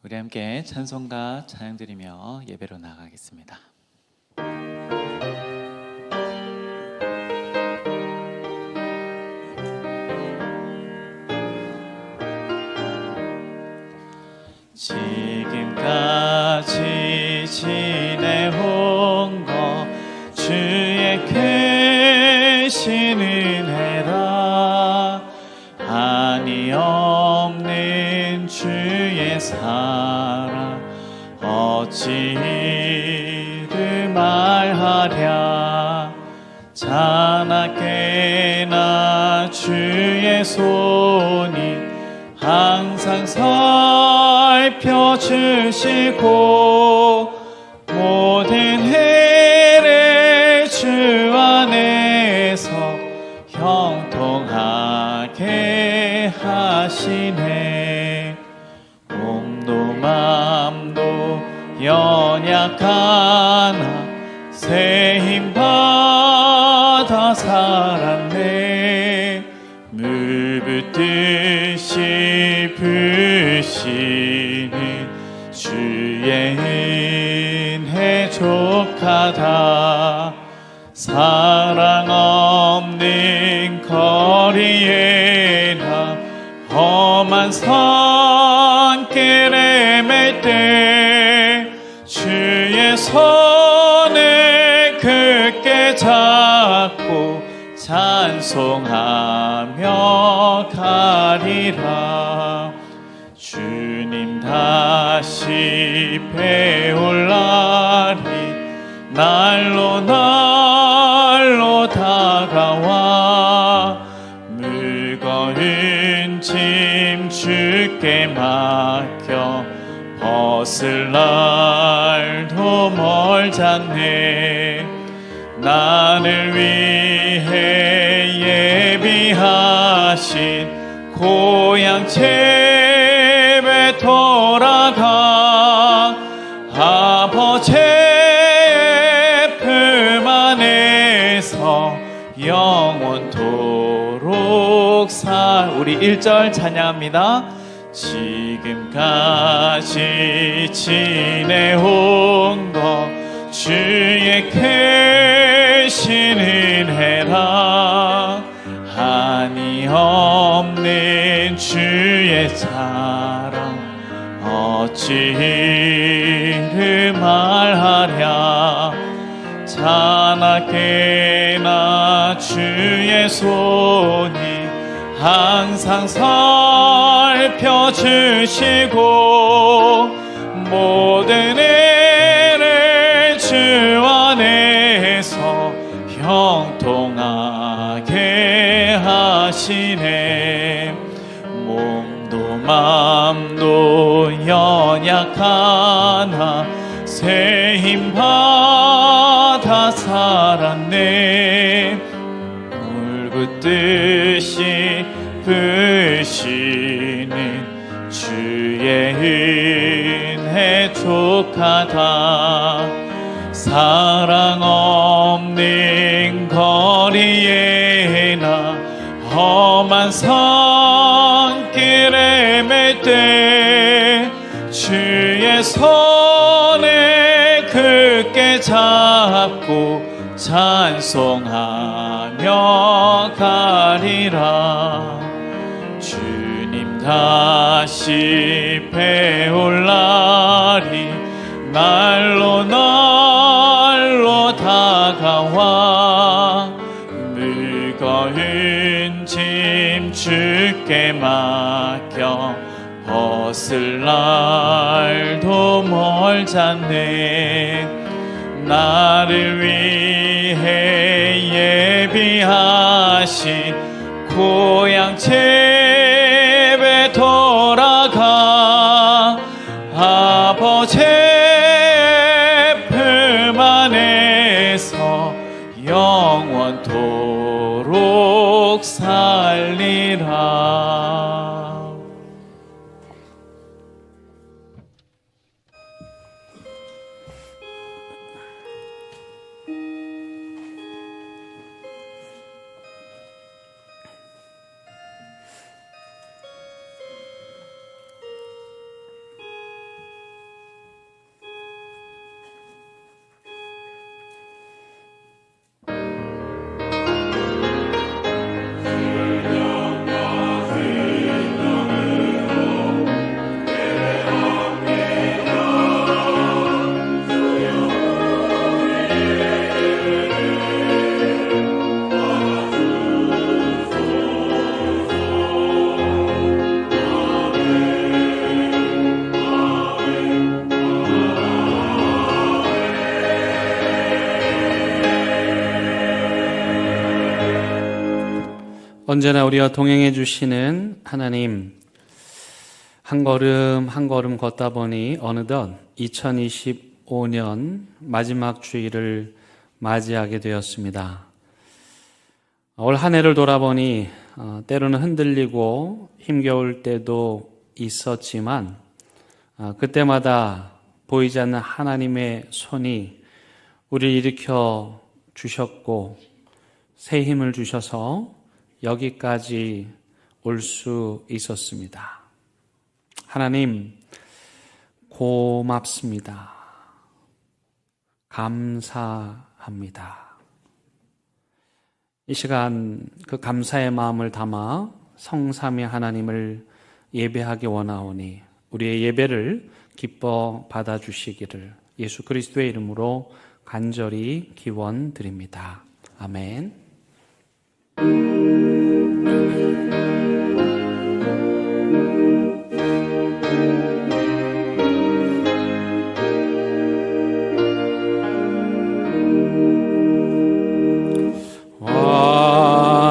우리 함께 찬송가 찬양 드리며 예배로 나아가겠습니다. 지금까지 지내온 것 주의 크신 은혜라. 한이 없는 주의 사랑 어찌 이를 말하랴. 자나깨나 주의 손이 항상 살펴주시고 모든 해를 주 안에서 형통하게 하시네. 몸도 맘도 연약하나 새 힘 받아 살았네. 물 붓듯이 부시는 주의 은혜 족하다. 사랑 없는 거리에나 험한 산길에 맬 때 주의 손을 굳게 잡고 찬송하며 가리라. 주님 다시 배울 날이 날로 날로 다가와. 무거운 짐 주께 맡겨 벗을 날도 멀잖네. 나를 위해 예비하신 고향 집에 돌아가. 아버지의 품 안에서 영원토록 우리 1절 찬양합니다. 지금까지 지내온 것 주의 크신 은혜라. 한이 없는 주의 사랑 어찌 이를 말하랴. 자나깨나 주의 손이 항상 살펴주시고 모든 일을 주 안에서 형통하게 하시네. 몸도 맘도 연약하나 새 힘 받아 살았네. 물붓듯이 부시는 주의 은혜 족하다. 사랑 없는 거리에나 험한 산길에 맬 때 주의 손을 굳게 잡고 찬송하며 가리라. 주님 다시 배울 날이 날로 날로 다가와. 무거운 짐 주께 맡겨 벗을 날도 멀잖네. 나를 위해 예비하신 고향 집에 돌아가. 아버지의 품 안에서 영원토록 살리라. 언제나 우리와 동행해 주시는 하나님, 한 걸음 한 걸음 걷다 보니 어느덧 2025년 마지막 주일을 맞이하게 되었습니다. 올 한 해를 돌아보니 때로는 흔들리고 힘겨울 때도 있었지만 그때마다 보이지 않는 하나님의 손이 우리를 일으켜 주셨고 새 힘을 주셔서 여기까지 올 수 있었습니다. 하나님, 고맙습니다. 감사합니다. 이 시간 그 감사의 마음을 담아 성삼위 하나님을 예배하기 원하오니 우리의 예배를 기뻐 받아주시기를 예수 그리스도의 이름으로 간절히 기원드립니다. 아멘.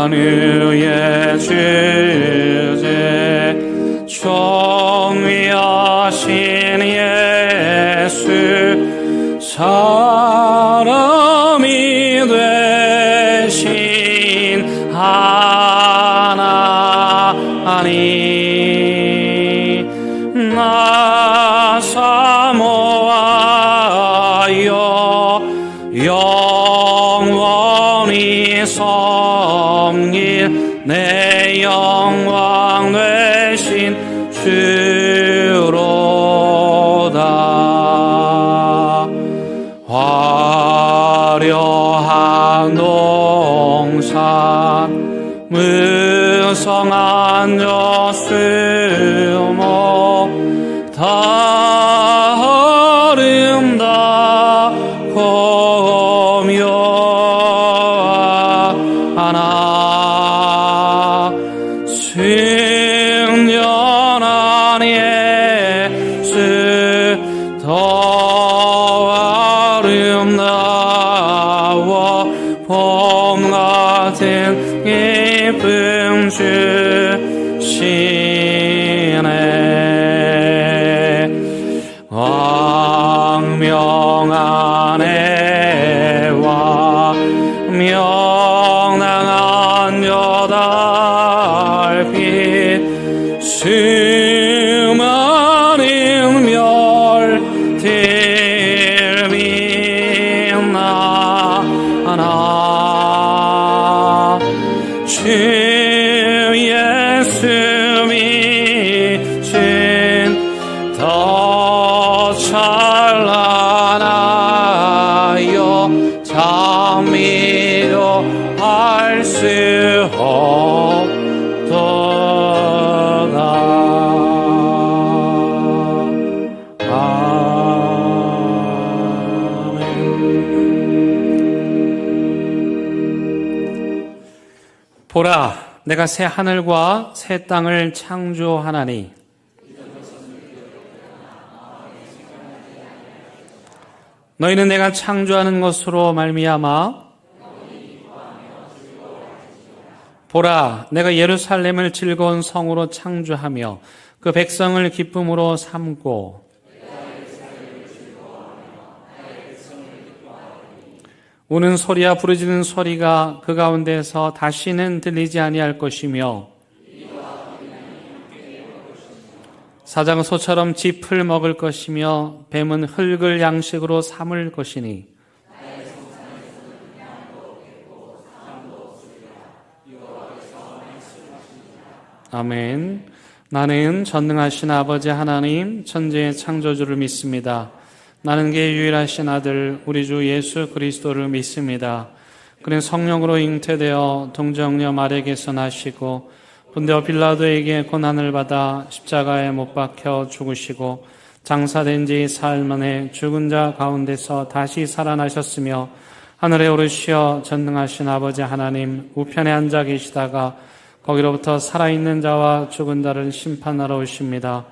만유의 주제 존귀하신 예수 사람이 되신 하나님 나 사모하여 영원히 섬길 내 영광 되신 주로다. 화려한 동산 무성한 저수목 다 아름답고 묘하나 승연한 예수 더 아름다워 봄 같은 기쁨 주시네. 광명한 해와 명랑한 여달빛 수많은 별들 빛나나 주 예수 빛은 더 찬란하여 참미로 할 수 없도다. 아멘. 보라, 내가 새 하늘과 새 땅을 창조하나니 너희는 내가 창조하는 것으로 말미암아 보라, 내가 예루살렘을 즐거운 성으로 창조하며 그 백성을 기쁨으로 삼고 우는 소리와 부르짖는 소리가 그 가운데서 다시는 들리지 아니할 것이며 사자가 소처럼 짚을 먹을 것이며 뱀은 흙을 양식으로 삼을 것이니 아멘. 나는 전능하신 아버지 하나님 천지의 창조주를 믿습니다. 나는 그의 유일하신 아들 우리 주 예수 그리스도를 믿습니다. 그는 성령으로 잉태되어 동정녀 마리아에게서 나시고 본디오 빌라도에게 고난을 받아 십자가에 못 박혀 죽으시고 장사된 지 사흘 만에 죽은 자 가운데서 다시 살아나셨으며 하늘에 오르시어 전능하신 아버지 하나님 우편에 앉아 계시다가 거기로부터 살아있는 자와 죽은 자를 심판하러 오십니다.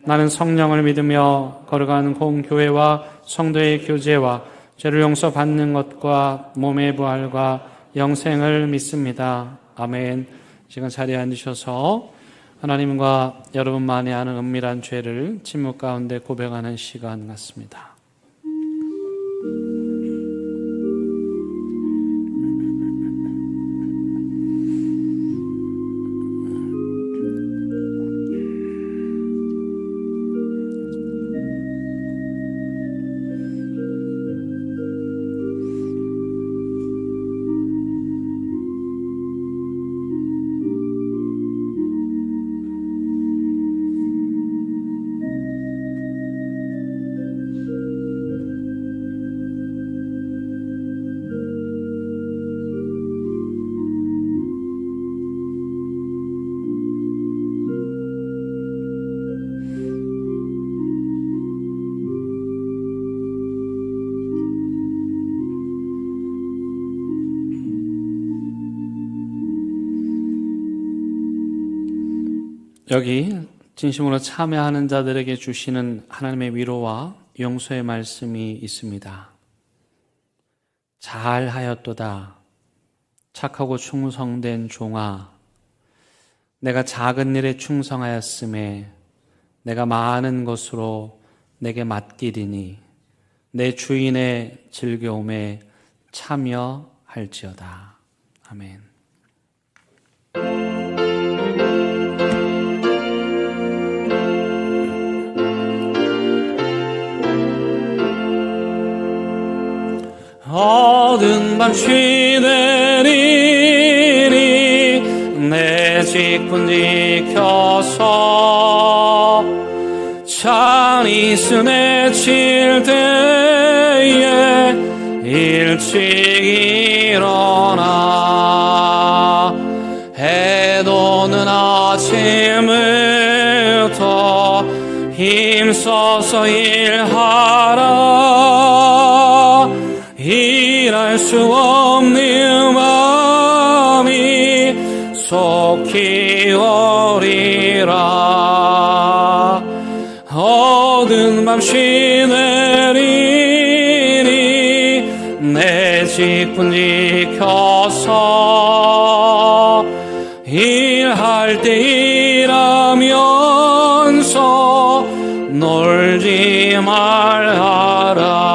나는 성령을 믿으며 거룩한 공교회와 성도의 교제와 죄를 용서받는 것과 몸의 부활과 영생을 믿습니다. 아멘. 시간 자리에 앉으셔서 하나님과 여러분만이 아는 은밀한 죄를 침묵 가운데 고백하는 시간 같습니다. 여기 진심으로 참여하는 자들에게 주시는 하나님의 위로와 용서의 말씀이 있습니다. 잘하였도다. 착하고 충성된 종아. 내가 작은 일에 충성하였음에 내가 많은 것으로 내게 맡기리니 내 주인의 즐거움에 참여할지어다. 아멘. 어두운 밤 쉬내리니 내 직분 지켜서 찬이 스맺힐 때에 일찍 일어나 해 도는 아침부터 힘써서 일하라. 일할 수 없는 마음이 속히 오리라. 어두운 밤 쉬내리니 내 직분 지켜서 일할 때 일하면서 놀지 말아라.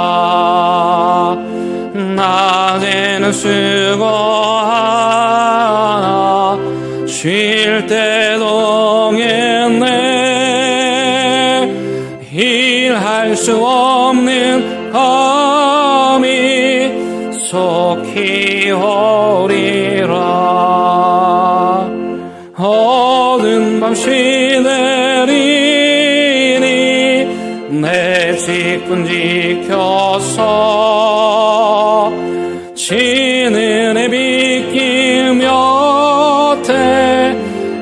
낮에는 수고하나 쉴 때도 겠네. 일할 수 없는 밤이 속히 오리라. 어두운 밤 쉬내리니 내 직분 지켜서 지는 해 비키며 때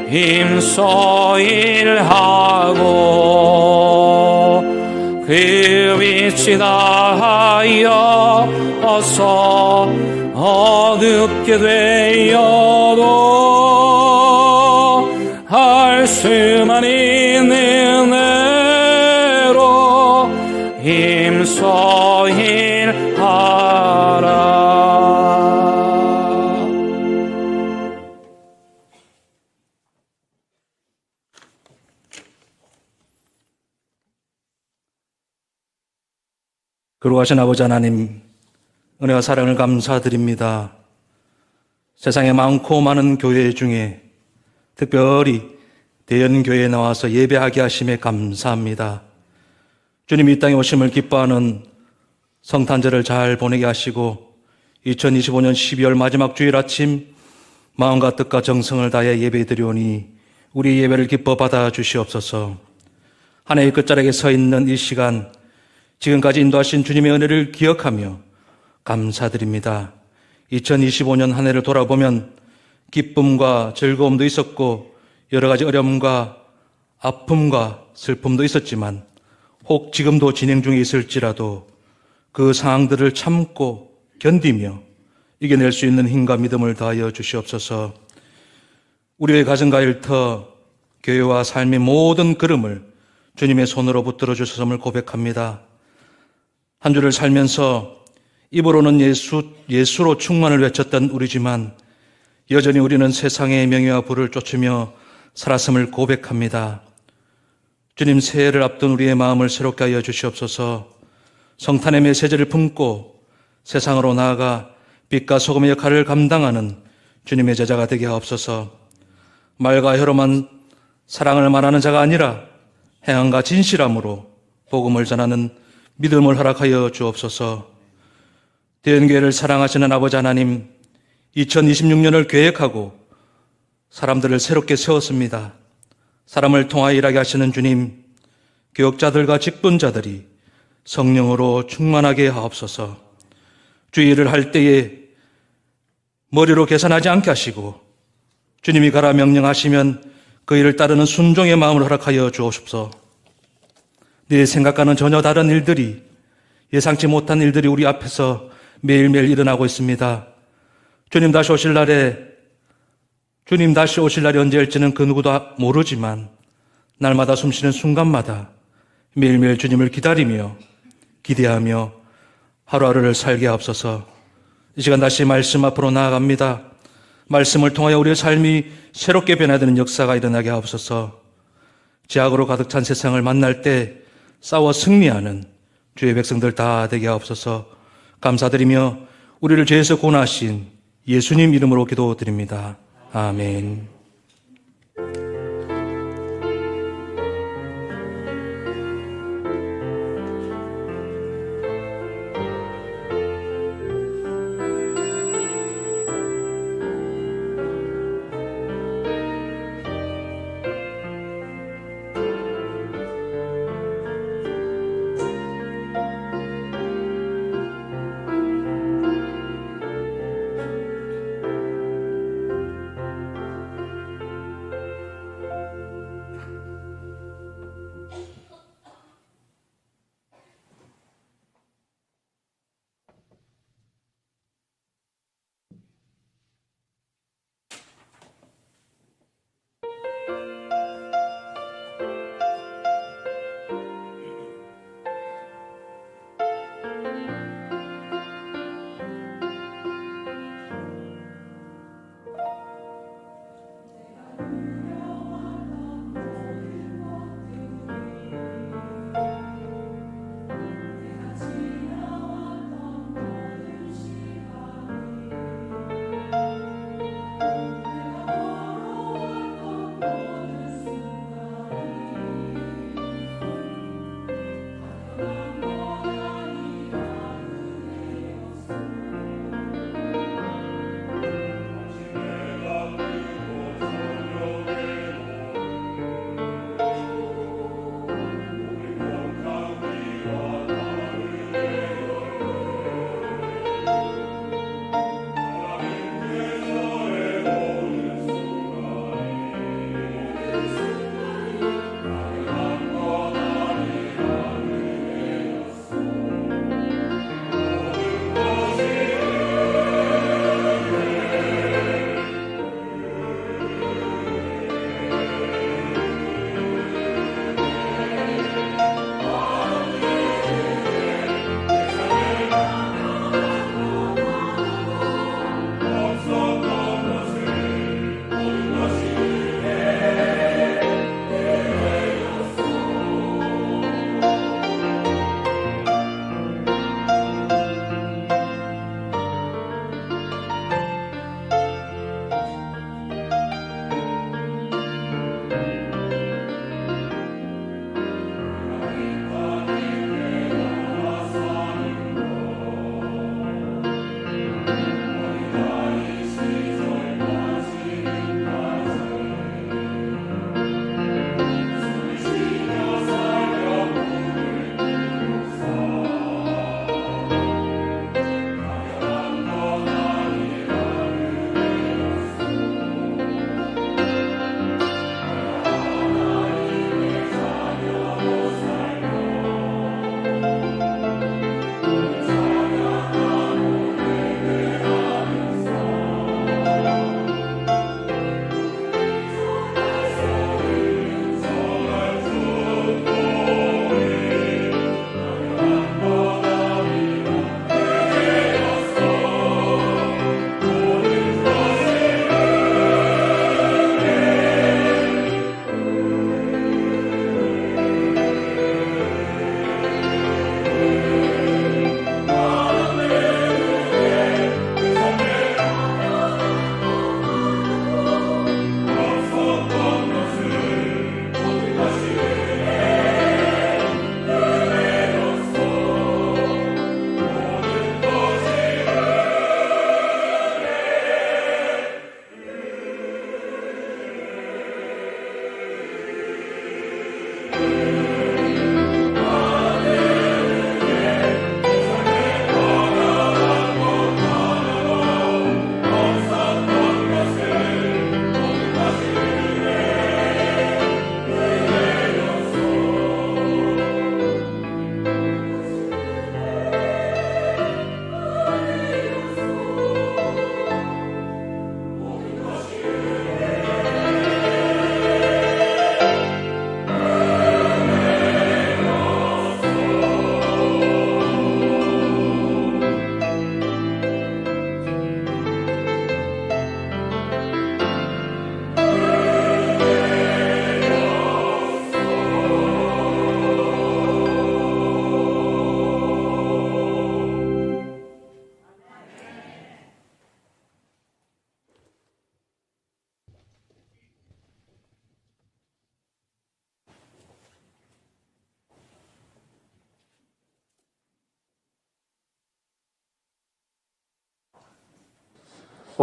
힘써 일하고 그 빛이 다하여 어서 어둡게 되어도 할 수만 있는 대로 힘써 일하라. 거룩하신 아버지 하나님, 은혜와 사랑을 감사드립니다. 세상에 많고 많은 교회 중에 특별히 대연교회에 나와서 예배하게 하심에 감사합니다. 주님 이 땅에 오심을 기뻐하는 성탄절을 잘 보내게 하시고 2025년 12월 마지막 주일 아침 마음과 뜻과 정성을 다해 예배드리오니 우리 예배를 기뻐 받아 주시옵소서. 한 해의 끝자락에 서 있는 이 시간 지금까지 인도하신 주님의 은혜를 기억하며 감사드립니다. 2025년 한 해를 돌아보면 기쁨과 즐거움도 있었고 여러 가지 어려움과 아픔과 슬픔도 있었지만 혹 지금도 진행 중에 있을지라도 그 상황들을 참고 견디며 이겨낼 수 있는 힘과 믿음을 더하여 주시옵소서. 우리의 가정과 일터, 교회와 삶의 모든 걸음을 주님의 손으로 붙들어 주셨음을 고백합니다. 한 주를 살면서 입으로는 예수로 충만을 외쳤던 우리지만 여전히 우리는 세상의 명예와 부를 쫓으며 살았음을 고백합니다. 주님, 새해를 앞둔 우리의 마음을 새롭게 하여 주시옵소서. 성탄의 메시지를 품고 세상으로 나아가 빛과 소금의 역할을 감당하는 주님의 제자가 되게 하옵소서. 말과 혀로만 사랑을 말하는 자가 아니라 행함과 진실함으로 복음을 전하는 믿음을 허락하여 주옵소서. 대연교회를 사랑하시는 아버지 하나님, 2026년을 계획하고 사람들을 새롭게 세웠습니다. 사람을 통하여 일하게 하시는 주님, 교역자들과 직분자들이 성령으로 충만하게 하옵소서. 주의 일을 할 때에 머리로 계산하지 않게 하시고 주님이 가라 명령하시면 그 일을 따르는 순종의 마음을 허락하여 주옵소서. 네 생각과는 전혀 다른 일들이, 예상치 못한 일들이 우리 앞에서 매일매일 일어나고 있습니다. 주님 다시 오실 날이 언제일지는 그 누구도 모르지만 날마다 숨쉬는 순간마다 매일매일 주님을 기다리며 기대하며 하루하루를 살게 하옵소서. 이 시간 다시 말씀 앞으로 나아갑니다. 말씀을 통하여 우리의 삶이 새롭게 변화되는 역사가 일어나게 하옵소서. 죄악으로 가득 찬 세상을 만날 때 싸워 승리하는 주의 백성들 다 되게 하옵소서. 감사드리며 우리를 죄에서 구원하신 예수님 이름으로 기도드립니다. 아멘.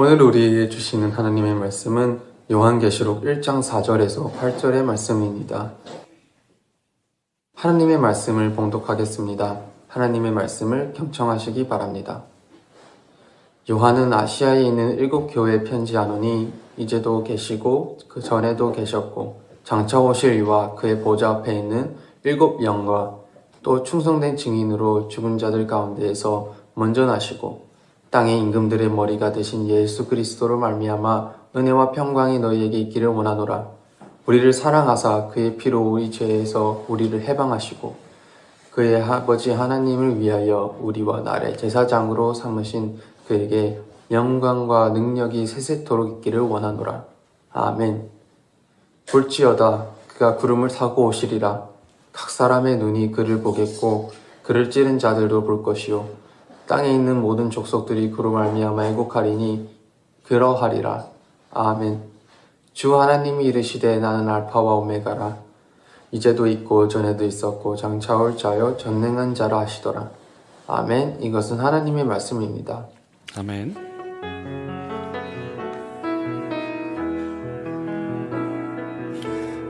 오늘 우리에게 주시는 하나님의 말씀은 요한계시록 1장 4절에서 8절의 말씀입니다. 하나님의 말씀을 봉독하겠습니다. 하나님의 말씀을 경청하시기 바랍니다. 요한은 아시아에 있는 7교회에 편지하노니 이제도 계시고 그 전에도 계셨고 장차 오실 이와 그의 보좌 앞에 있는 7 영과 또 충성된 증인으로 죽은 자들 가운데에서 먼저 나시고 땅의 임금들의 머리가 되신 예수 그리스도로 말미암아 은혜와 평강이 너희에게 있기를 원하노라. 우리를 사랑하사 그의 피로 우리 죄에서 우리를 해방하시고 그의 아버지 하나님을 위하여 우리와 나의 제사장으로 삼으신 그에게 영광과 능력이 세세토록 있기를 원하노라. 아멘. 볼지어다 그가 구름을 타고 오시리라. 각 사람의 눈이 그를 보겠고 그를 찌른 자들도 볼 것이요 땅에 있는 모든 족속들이 그로 말미암아 애곡하리니 그러하리라. 아멘. 주 하나님이 이르시되 나는 알파와 오메가라. 이제도 있고 전에도 있었고 장차 올 자여 전능한 자라 하시더라. 아멘. 이것은 하나님의 말씀입니다. 아멘.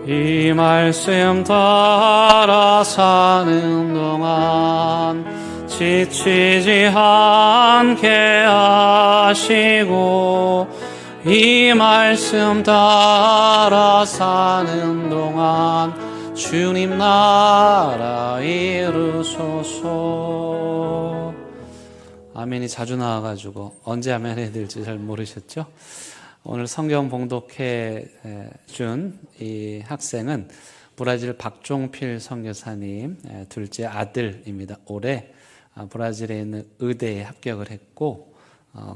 이 말씀 따라 사는 동안 지치지 않게 하시고 이 말씀 따라 사는 동안 주님 나라 이루소서. 아멘이 자주 나와가지고 언제 아멘 해야 될지 잘 모르셨죠? 오늘 성경 봉독해 준 이 학생은 브라질 박종필 선교사님 둘째 아들입니다. 올해 브라질에 있는 의대에 합격을 했고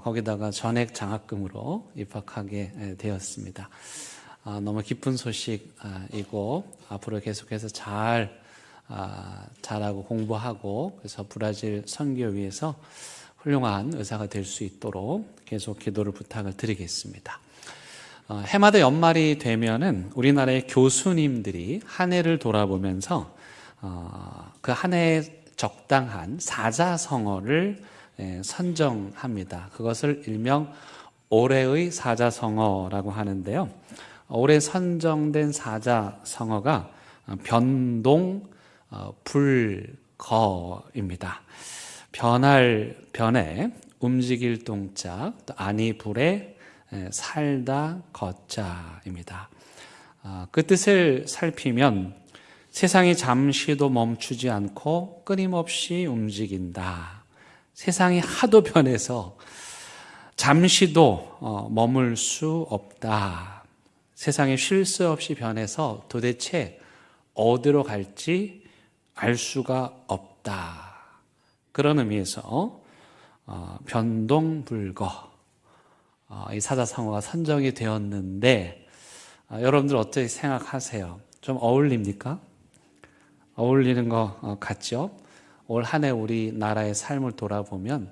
거기다가 전액 장학금으로 입학하게 되었습니다. 너무 기쁜 소식이고 앞으로 계속해서 잘하고 공부하고 그래서 브라질 선교위에서 훌륭한 의사가 될 수 있도록 계속 기도를 부탁을 드리겠습니다. 해마다 연말이 되면은 우리나라의 교수님들이 한 해를 돌아보면서 그 한 해에 적당한 사자성어를 선정합니다. 그것을 일명 올해의 사자성어라고 하는데요. 올해 선정된 사자성어가 변동 불거입니다. 변할 변에 움직일 동자, 또 아니 불에 살다 걷자입니다. 그 뜻을 살피면 세상이 잠시도 멈추지 않고 끊임없이 움직인다. 세상이 하도 변해서 잠시도 머물 수 없다. 세상이 쉴 새 없이 변해서 도대체 어디로 갈지 알 수가 없다. 그런 의미에서 변동불거 이 사자성어가 선정이 되었는데 여러분들 어떻게 생각하세요? 좀 어울립니까? 어울리는 것 같죠? 올 한 해 우리나라의 삶을 돌아보면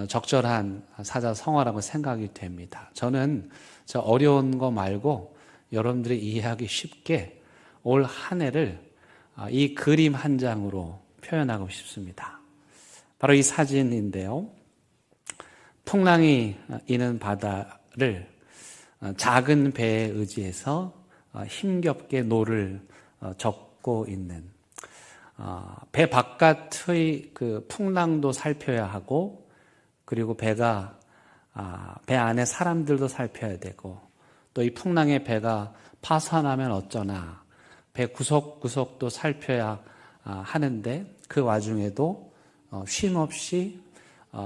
적절한 사자성어라고 생각이 됩니다. 저는 저 어려운 거 말고 여러분들이 이해하기 쉽게 올 한 해를 이 그림 한 장으로 표현하고 싶습니다. 바로 이 사진인데요. 풍랑이 이는 바다를 작은 배에 의지해서 힘겹게 노를 젓고 있는 배 바깥의 그 풍랑도 살펴야 하고 그리고 배가 배 안에 사람들도 살펴야 되고 또 이 풍랑에 배가 파산하면 어쩌나 배 구석구석도 살펴야 하는데 그 와중에도 쉼 없이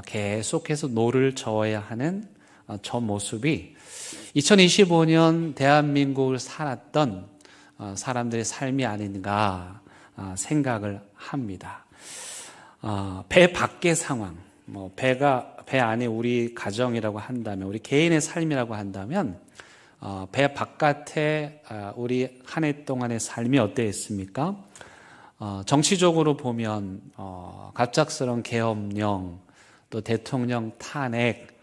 계속해서 노를 저어야 하는 저 모습이 2025년 대한민국을 살았던 사람들의 삶이 아닌가 생각을 합니다. 배 밖의 상황, 배 안에 우리 가정이라고 한다면, 우리 개인의 삶이라고 한다면, 배 바깥에 우리 한 해 동안의 삶이 어땠습니까? 정치적으로 보면 갑작스러운 계엄령, 또 대통령 탄핵,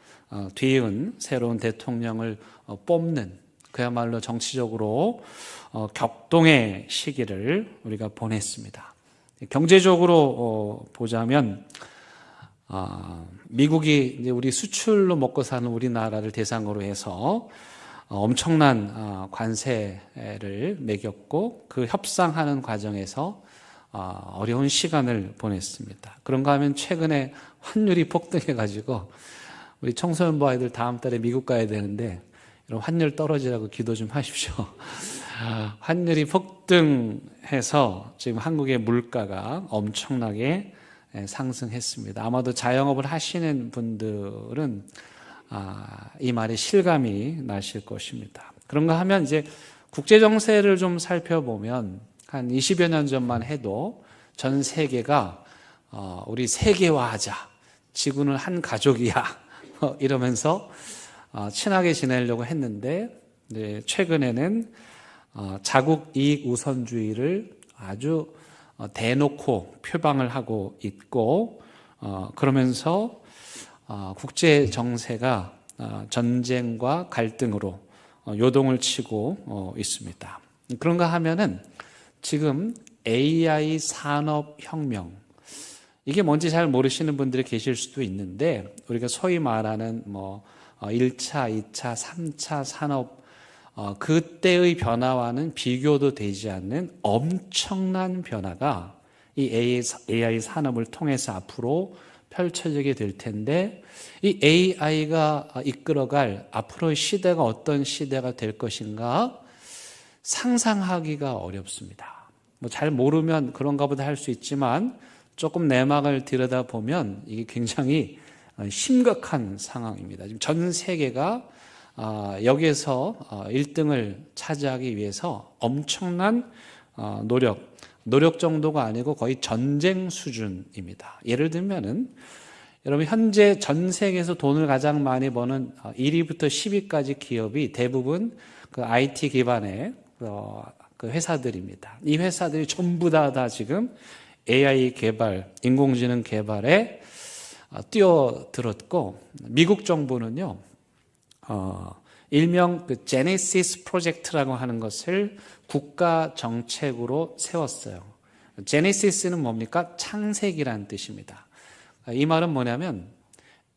뒤은 새로운 대통령을 뽑는 그야말로 정치적으로 격동의 시기를 우리가 보냈습니다. 경제적으로 보자면 미국이 이제 우리 수출로 먹고 사는 우리나라를 대상으로 해서 엄청난 관세를 매겼고 그 협상하는 과정에서 어려운 시간을 보냈습니다. 그런가 하면 최근에 환율이 폭등해가지고 우리 청소년부 아이들 다음 달에 미국 가야 되는데 이런 환율 떨어지라고 기도 좀 하십시오. 환율이 폭등해서 지금 한국의 물가가 엄청나게 상승했습니다. 아마도 자영업을 하시는 분들은 이 말에 실감이 나실 것입니다. 그런가 하면 이제 국제 정세를 좀 살펴보면 한 20여 년 전만 해도 전 세계가 우리 세계화하자, 지구는 한 가족이야 이러면서 친하게 지내려고 했는데 최근에는 자국 이익 우선주의를 아주 대놓고 표방을 하고 있고 그러면서 국제 정세가 전쟁과 갈등으로 요동을 치고 있습니다. 그런가 하면은 지금 AI 산업혁명, 이게 뭔지 잘 모르시는 분들이 계실 수도 있는데 우리가 소위 말하는 1차, 2차, 3차 산업 그때의 변화와는 비교도 되지 않는 엄청난 변화가 이 AI 산업을 통해서 앞으로 펼쳐지게 될 텐데 이 AI가 이끌어갈 앞으로의 시대가 어떤 시대가 될 것인가 상상하기가 어렵습니다. 잘 모르면 그런가 보다 할 수 있지만 조금 내막을 들여다보면 이게 굉장히 심각한 상황입니다. 지금 전 세계가 여기에서 1등을 차지하기 위해서 엄청난 노력 정도가 아니고 거의 전쟁 수준입니다. 예를 들면은 여러분 현재 전 세계에서 돈을 가장 많이 버는 1위부터 10위까지 기업이 대부분 그 IT 기반의 그 회사들입니다. 이 회사들이 전부 다 지금 AI 개발, 인공지능 개발에 뛰어들었고 미국 정부는요. 일명 그 제네시스 프로젝트라고 하는 것을 국가 정책으로 세웠어요. 제네시스는 뭡니까? 창세기라는 뜻입니다. 이 말은 뭐냐면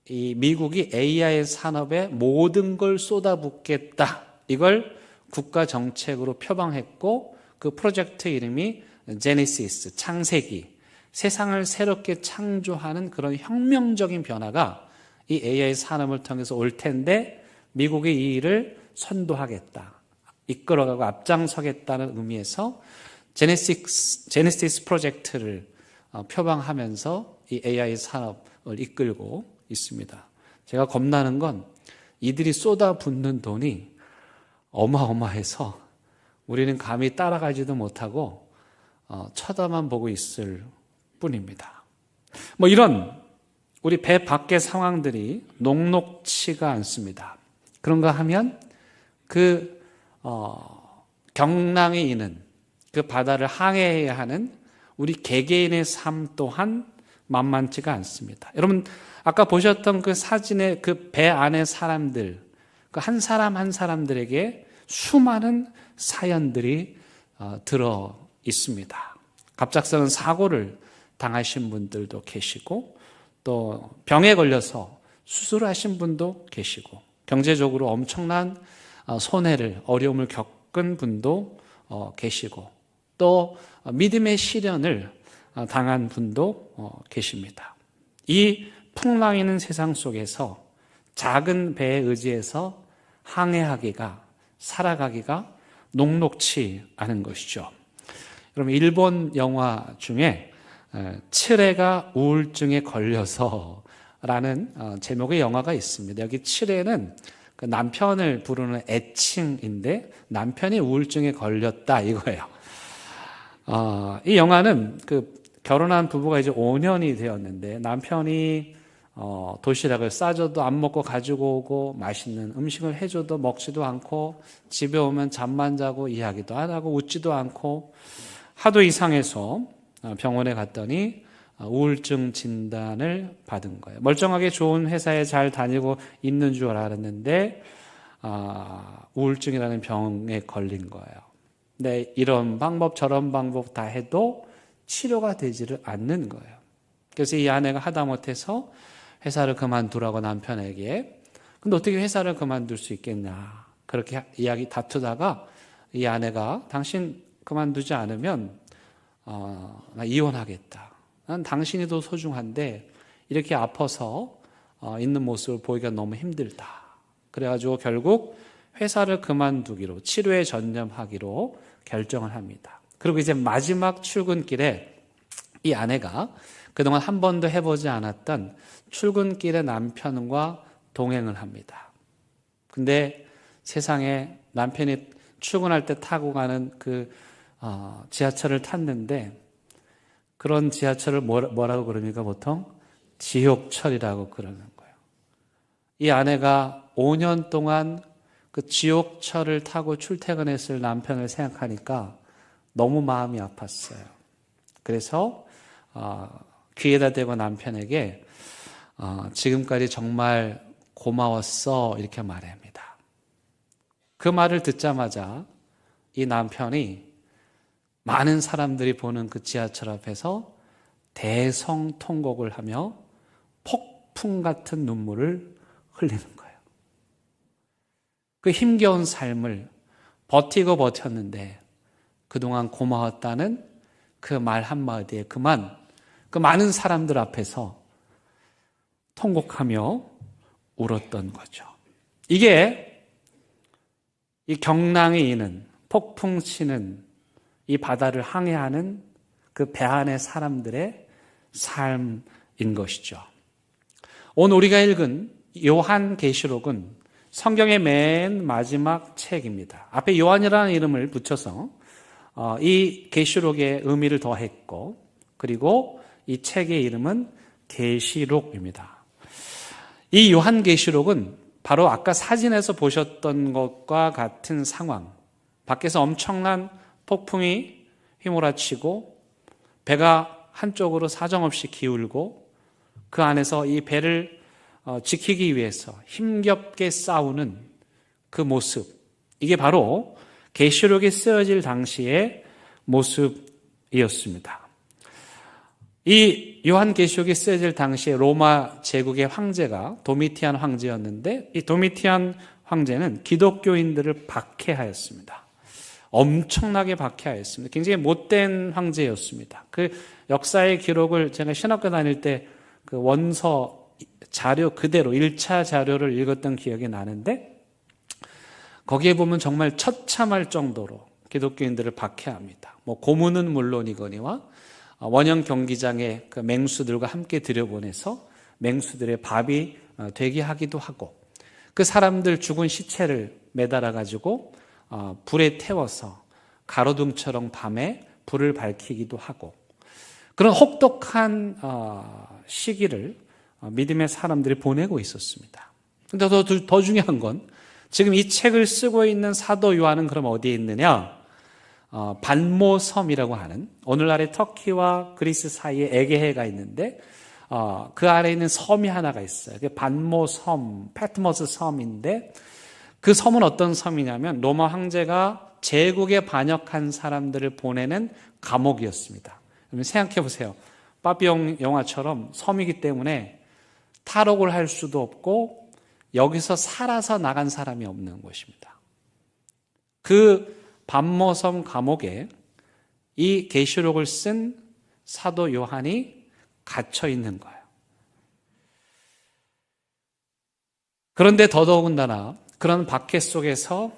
이 미국이 AI 산업에 모든 걸 쏟아붓겠다. 이걸 국가 정책으로 표방했고 그 프로젝트 이름이 제네시스, 창세기. 세상을 새롭게 창조하는 그런 혁명적인 변화가 이 AI 산업을 통해서 올 텐데 미국이 이 일을 선도하겠다, 이끌어가고 앞장서겠다는 의미에서 제네시스 프로젝트를 표방하면서 이 AI 산업을 이끌고 있습니다. 제가 겁나는 건 이들이 쏟아붓는 돈이 어마어마해서 우리는 감히 따라가지도 못하고 쳐다만 보고 있을 뿐입니다. 이런 우리 배 밖의 상황들이 녹록치가 않습니다. 그런가 하면 그 경랑에 있는 그 바다를 항해해야 하는 우리 개개인의 삶 또한 만만치가 않습니다. 여러분 아까 보셨던 그 사진의 그 배 안의 사람들, 그 한 사람 한 사람들에게 수많은 사연들이 들어 있습니다. 갑작스러운 사고를 당하신 분들도 계시고 또 병에 걸려서 수술하신 분도 계시고 경제적으로 엄청난 손해를, 어려움을 겪은 분도 계시고 또 믿음의 시련을 당한 분도 계십니다. 이 풍랑이는 세상 속에서 작은 배에 의지해서 항해하기가, 살아가기가 녹록치 않은 것이죠. 여러분 일본 영화 중에 칠해가 우울증에 걸려서 라는 제목의 영화가 있습니다. 여기 칠해는 그 남편을 부르는 애칭인데 남편이 우울증에 걸렸다 이거예요. 이 영화는 그 결혼한 부부가 이제 5년이 되었는데 남편이 도시락을 싸줘도 안 먹고 가지고 오고 맛있는 음식을 해줘도 먹지도 않고 집에 오면 잠만 자고 이야기도 안 하고 웃지도 않고 하도 이상해서 병원에 갔더니 우울증 진단을 받은 거예요. 멀쩡하게 좋은 회사에 잘 다니고 있는 줄 알았는데 우울증이라는 병에 걸린 거예요. 근데 이런 방법 저런 방법 다 해도 치료가 되지를 않는 거예요. 그래서 이 아내가 하다못해서 회사를 그만두라고 남편에게. 근데 어떻게 회사를 그만둘 수 있겠냐, 그렇게 이야기 다투다가 이 아내가 당신 그만두지 않으면 나 이혼하겠다. 난 당신이 더 소중한데 이렇게 아파서 있는 모습을 보기가 너무 힘들다. 그래가지고 결국 회사를 그만두기로, 치료에 전념하기로 결정을 합니다. 그리고 이제 마지막 출근길에 이 아내가 그동안 한 번도 해보지 않았던 출근길에 남편과 동행을 합니다. 근데 세상에 남편이 출근할 때 타고 가는 그 지하철을 탔는데, 그런 지하철을 뭐라고 그럽니까? 보통 지옥철이라고 그러는 거예요. 이 아내가 5년 동안 그 지옥철을 타고 출퇴근했을 남편을 생각하니까 너무 마음이 아팠어요. 그래서 귀에다 대고 남편에게 지금까지 정말 고마웠어, 이렇게 말합니다. 그 말을 듣자마자 이 남편이 많은 사람들이 보는 그 지하철 앞에서 대성통곡을 하며 폭풍 같은 눈물을 흘리는 거예요. 그 힘겨운 삶을 버티고 버텼는데 그동안 고마웠다는 그 말 한마디에 그만 그 많은 사람들 앞에서 통곡하며 울었던 거죠. 이게 이 경랑에 이는, 폭풍 치는 이 바다를 항해하는 그 배 안의 사람들의 삶인 것이죠. 오늘 우리가 읽은 요한계시록은 성경의 맨 마지막 책입니다. 앞에 요한이라는 이름을 붙여서 이 계시록의 의미를 더했고, 그리고 이 책의 이름은 계시록입니다. 이 요한계시록은 바로 아까 사진에서 보셨던 것과 같은 상황, 밖에서 엄청난 폭풍이 휘몰아치고 배가 한쪽으로 사정없이 기울고 그 안에서 이 배를 지키기 위해서 힘겹게 싸우는 그 모습, 이게 바로 계시록이 쓰여질 당시의 모습이었습니다. 이 요한계시록이 쓰여질 당시에 로마 제국의 황제가 도미티안 황제였는데, 이 도미티안 황제는 기독교인들을 박해하였습니다. 엄청나게 박해하였습니다. 굉장히 못된 황제였습니다. 그 역사의 기록을 제가 신학교 다닐 때 그 원서 자료 그대로 1차 자료를 읽었던 기억이 나는데, 거기에 보면 정말 처참할 정도로 기독교인들을 박해합니다. 뭐 고문은 물론이거니와 원형 경기장에 그 맹수들과 함께 들여보내서 맹수들의 밥이 되게 하기도 하고, 그 사람들 죽은 시체를 매달아 가지고 불에 태워서 가로등처럼 밤에 불을 밝히기도 하고, 그런 혹독한 시기를 믿음의 사람들이 보내고 있었습니다. 근데 더 중요한 건 지금 이 책을 쓰고 있는 사도 요한은 그럼 어디에 있느냐? 반모섬이라고 하는, 오늘날의 터키와 그리스 사이에 에게해가 있는데 그 아래에 있는 섬이 하나가 있어요. 그게 반모섬, 패트모스 섬인데, 그 섬은 어떤 섬이냐면 로마 황제가 제국에 반역한 사람들을 보내는 감옥이었습니다. 그러면 생각해 보세요. 빠삐 영화처럼 섬이기 때문에 탈옥을 할 수도 없고 여기서 살아서 나간 사람이 없는 것입니다. 그 반모섬 감옥에 이 계시록을 쓴 사도 요한이 갇혀 있는 거예요. 그런데 더더군다나 그런 박해 속에서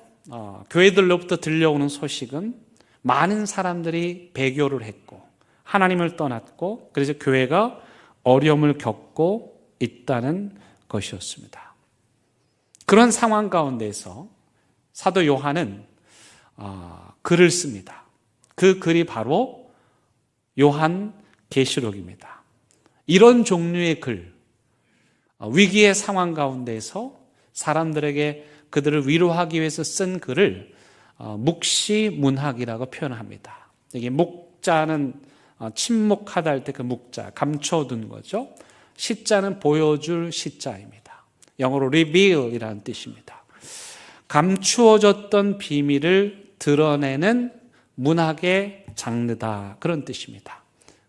교회들로부터 들려오는 소식은 많은 사람들이 배교를 했고 하나님을 떠났고, 그래서 교회가 어려움을 겪고 있다는 것이었습니다. 그런 상황 가운데서 사도 요한은 글을 씁니다. 그 글이 바로 요한계시록입니다. 이런 종류의 글, 위기의 상황 가운데서 사람들에게 그들을 위로하기 위해서 쓴 글을 묵시문학이라고 표현합니다. 이게 묵자는 침묵하다 할 때 그 묵자, 감춰둔 거죠. 시자는 보여줄 시자입니다. 영어로 reveal이라는 뜻입니다. 감추어졌던 비밀을 드러내는 문학의 장르다, 그런 뜻입니다.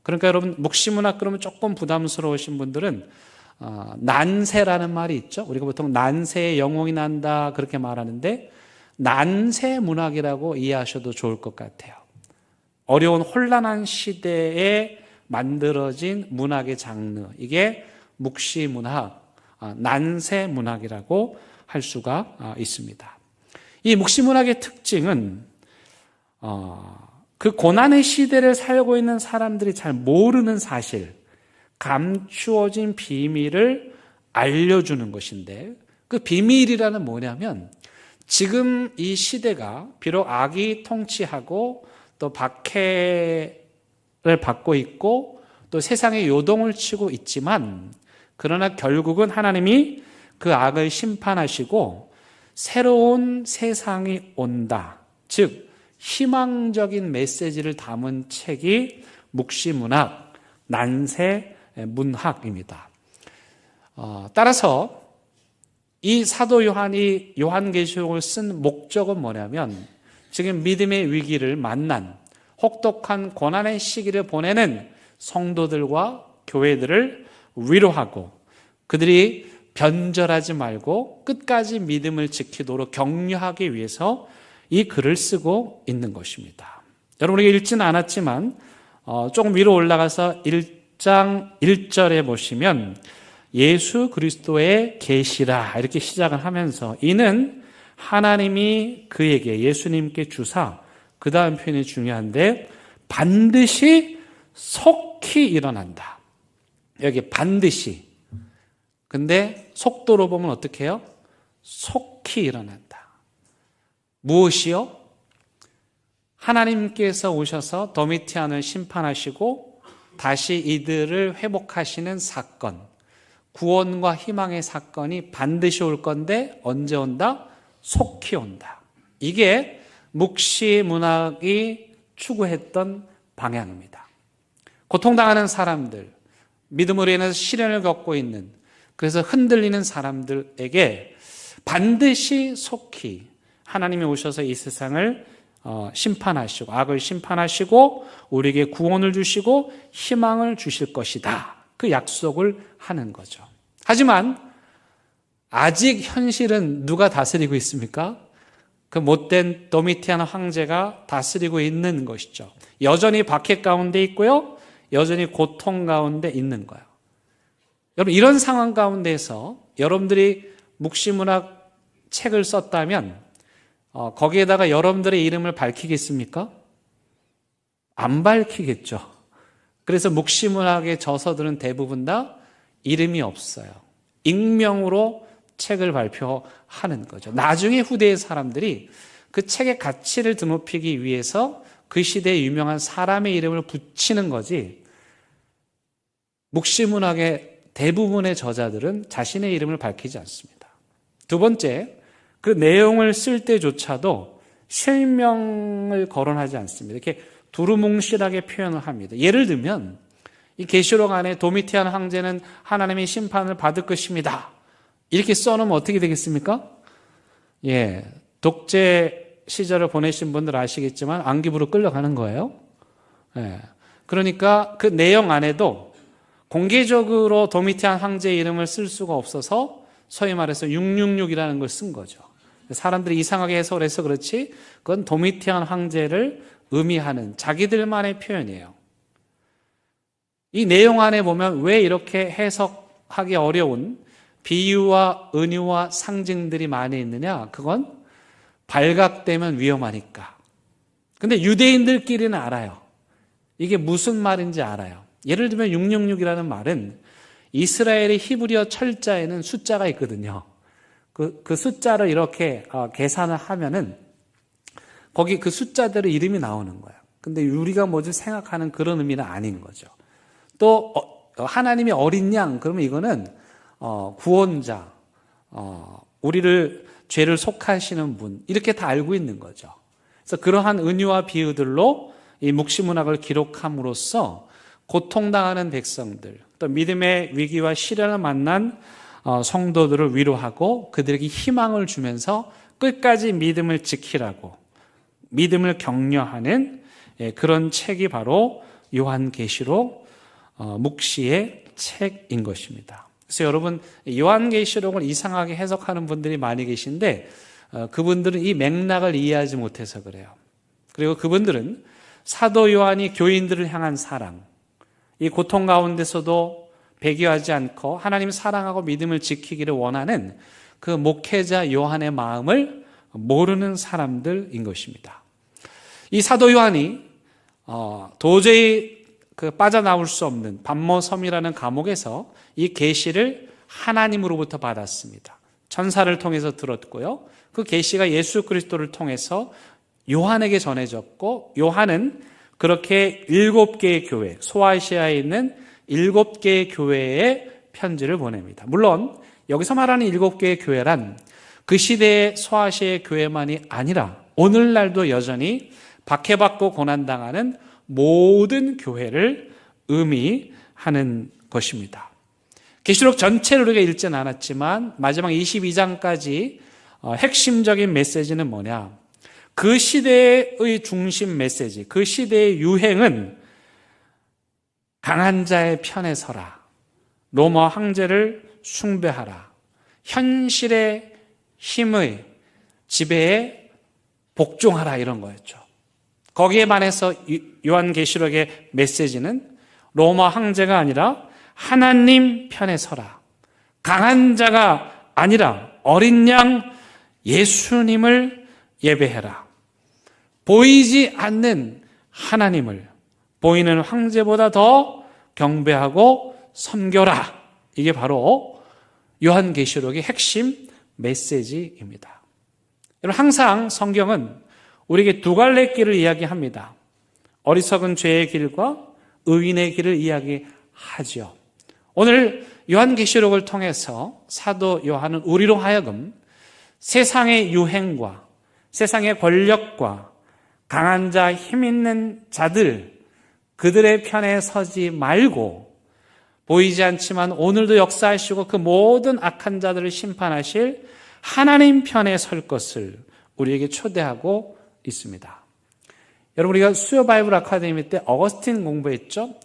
그러니까 여러분 묵시문학 그러면 조금 부담스러우신 분들은 난세라는 말이 있죠. 우리가 보통 난세에 영웅이 난다 그렇게 말하는데 난세 문학이라고 이해하셔도 좋을 것 같아요. 어려운 혼란한 시대에 만들어진 문학의 장르, 이게 묵시문학, 난세 문학이라고 할 수가 있습니다. 이 묵시문학의 특징은 그 고난의 시대를 살고 있는 사람들이 잘 모르는 사실, 감추어진 비밀을 알려주는 것인데, 그 비밀이라는 뭐냐면 지금 이 시대가 비록 악이 통치하고 또 박해를 받고 있고 또 세상에 요동을 치고 있지만, 그러나 결국은 하나님이 그 악을 심판하시고 새로운 세상이 온다, 즉 희망적인 메시지를 담은 책이 묵시문학, 난세문학입니다. 따라서 이 사도 요한이 요한계시록을 쓴 목적은 뭐냐면 지금 믿음의 위기를 만난 혹독한 고난의 시기를 보내는 성도들과 교회들을 위로하고 그들이 변절하지 말고 끝까지 믿음을 지키도록 격려하기 위해서 이 글을 쓰고 있는 것입니다. 여러분, 우리가 읽지는 않았지만 조금 위로 올라가서 1장 1절에 보시면 예수 그리스도의 계시라 이렇게 시작을 하면서 이는 하나님이 그에게, 예수님께 주사, 그 다음 표현이 중요한데 반드시 속히 일어난다. 여기 반드시. 근데 속도로 보면 어떻게 해요? 속히 일어난다. 무엇이요? 하나님께서 오셔서 도미티안을 심판하시고 다시 이들을 회복하시는 사건, 구원과 희망의 사건이 반드시 올 건데 언제 온다? 속히 온다. 이게 묵시문학이 추구했던 방향입니다. 고통당하는 사람들, 믿음으로 인해서 시련을 겪고 있는, 그래서 흔들리는 사람들에게 반드시 속히 하나님이 오셔서 이 세상을 심판하시고 악을 심판하시고 우리에게 구원을 주시고 희망을 주실 것이다. 그 약속을 하는 거죠. 하지만 아직 현실은 누가 다스리고 있습니까? 그 못된 도미티안 황제가 다스리고 있는 것이죠. 여전히 박해 가운데 있고요. 여전히 고통 가운데 있는 거예요. 여러분, 이런 상황 가운데서 여러분들이 묵시문학 책을 썼다면 거기에다가 여러분들의 이름을 밝히겠습니까? 안 밝히겠죠. 그래서 묵시문학의 저서들은 대부분 다 이름이 없어요. 익명으로 책을 발표하는 거죠. 나중에 후대의 사람들이 그 책의 가치를 드높이기 위해서 그 시대에 유명한 사람의 이름을 붙이는 거지, 묵시문학의 대부분의 저자들은 자신의 이름을 밝히지 않습니다. 두 번째, 그 내용을 쓸 때조차도 실명을 거론하지 않습니다. 이렇게 두루뭉실하게 표현을 합니다. 예를 들면 이 계시록 안에 도미티안 황제는 하나님의 심판을 받을 것입니다. 이렇게 써놓으면 어떻게 되겠습니까? 독재 시절을 보내신 분들 아시겠지만 안기부로 끌려가는 거예요. 그러니까 그 내용 안에도 공개적으로 도미티안 황제의 이름을 쓸 수가 없어서 소위 말해서 666이라는 걸 쓴 거죠. 사람들이 이상하게 해석해서 그렇지 그건 도미티안 황제를 의미하는 자기들만의 표현이에요. 이 내용 안에 보면 왜 이렇게 해석하기 어려운 비유와 은유와 상징들이 많이 있느냐? 그건 발각되면 위험하니까. 근데 유대인들끼리는 알아요. 이게 무슨 말인지 알아요. 예를 들면 666이라는 말은 이스라엘의 히브리어 철자에는 숫자가 있거든요. 그 숫자를 이렇게 계산을 하면은 거기 그 숫자대로 이름이 나오는 거예요. 근데 우리가 뭐지 생각하는 그런 의미는 아닌 거죠. 또 하나님이 어린 양, 그러면 이거는 구원자, 우리를 죄를 속하시는 분, 이렇게 다 알고 있는 거죠. 그래서 그러한 은유와 비유들로 이 묵시문학을 기록함으로써 고통당하는 백성들, 또 믿음의 위기와 시련을 만난 성도들을 위로하고 그들에게 희망을 주면서 끝까지 믿음을 지키라고 믿음을 격려하는 그런 책이 바로 요한계시록 묵시의 책인 것입니다. 그래서 여러분, 요한계시록을 이상하게 해석하는 분들이 많이 계신데 그분들은 이 맥락을 이해하지 못해서 그래요. 그리고 그분들은 사도 요한이 교인들을 향한 사랑, 이 고통 가운데서도 배교하지 않고 하나님 사랑하고 믿음을 지키기를 원하는 그 목회자 요한의 마음을 모르는 사람들인 것입니다. 이 사도 요한이 도저히 빠져나올 수 없는 반모섬이라는 감옥에서 이 계시를 하나님으로부터 받았습니다. 천사를 통해서 들었고요. 그 계시가 예수 그리스도를 통해서 요한에게 전해졌고, 요한은 그렇게 7개의 교회, 소아시아에 있는 7개의 교회에 편지를 보냅니다. 물론 여기서 말하는 7개의 교회란 그 시대의 소아시아의 교회만이 아니라 오늘날도 여전히 박해받고 고난당하는 모든 교회를 의미하는 것입니다. 계시록 전체를 우리가 읽지는 않았지만 마지막 22장까지 핵심적인 메시지는 뭐냐? 그 시대의 중심 메시지, 그 시대의 유행은 강한 자의 편에 서라, 로마 황제를 숭배하라, 현실의 힘의 지배에 복종하라, 이런 거였죠. 거기에 반해서 요한계시록의 메시지는 로마 황제가 아니라 하나님 편에 서라, 강한 자가 아니라 어린 양 예수님을 예배해라, 보이지 않는 하나님을 보이는 황제보다 더 경배하고 섬겨라. 이게 바로 요한계시록의 핵심 메시지입니다. 여러분, 항상 성경은 우리에게 두 갈래 길을 이야기합니다. 어리석은 죄의 길과 의인의 길을 이야기하죠. 오늘 요한계시록을 통해서 사도 요한은 우리로 하여금 세상의 유행과 세상의 권력과 강한 자, 힘 있는 자들, 그들의 편에 서지 말고 보이지 않지만 오늘도 역사하시고 그 모든 악한 자들을 심판하실 하나님 편에 설 것을 우리에게 초대하고 있습니다. 여러분, 우리가 수요 바이블 아카데미 때 어거스틴 공부했죠?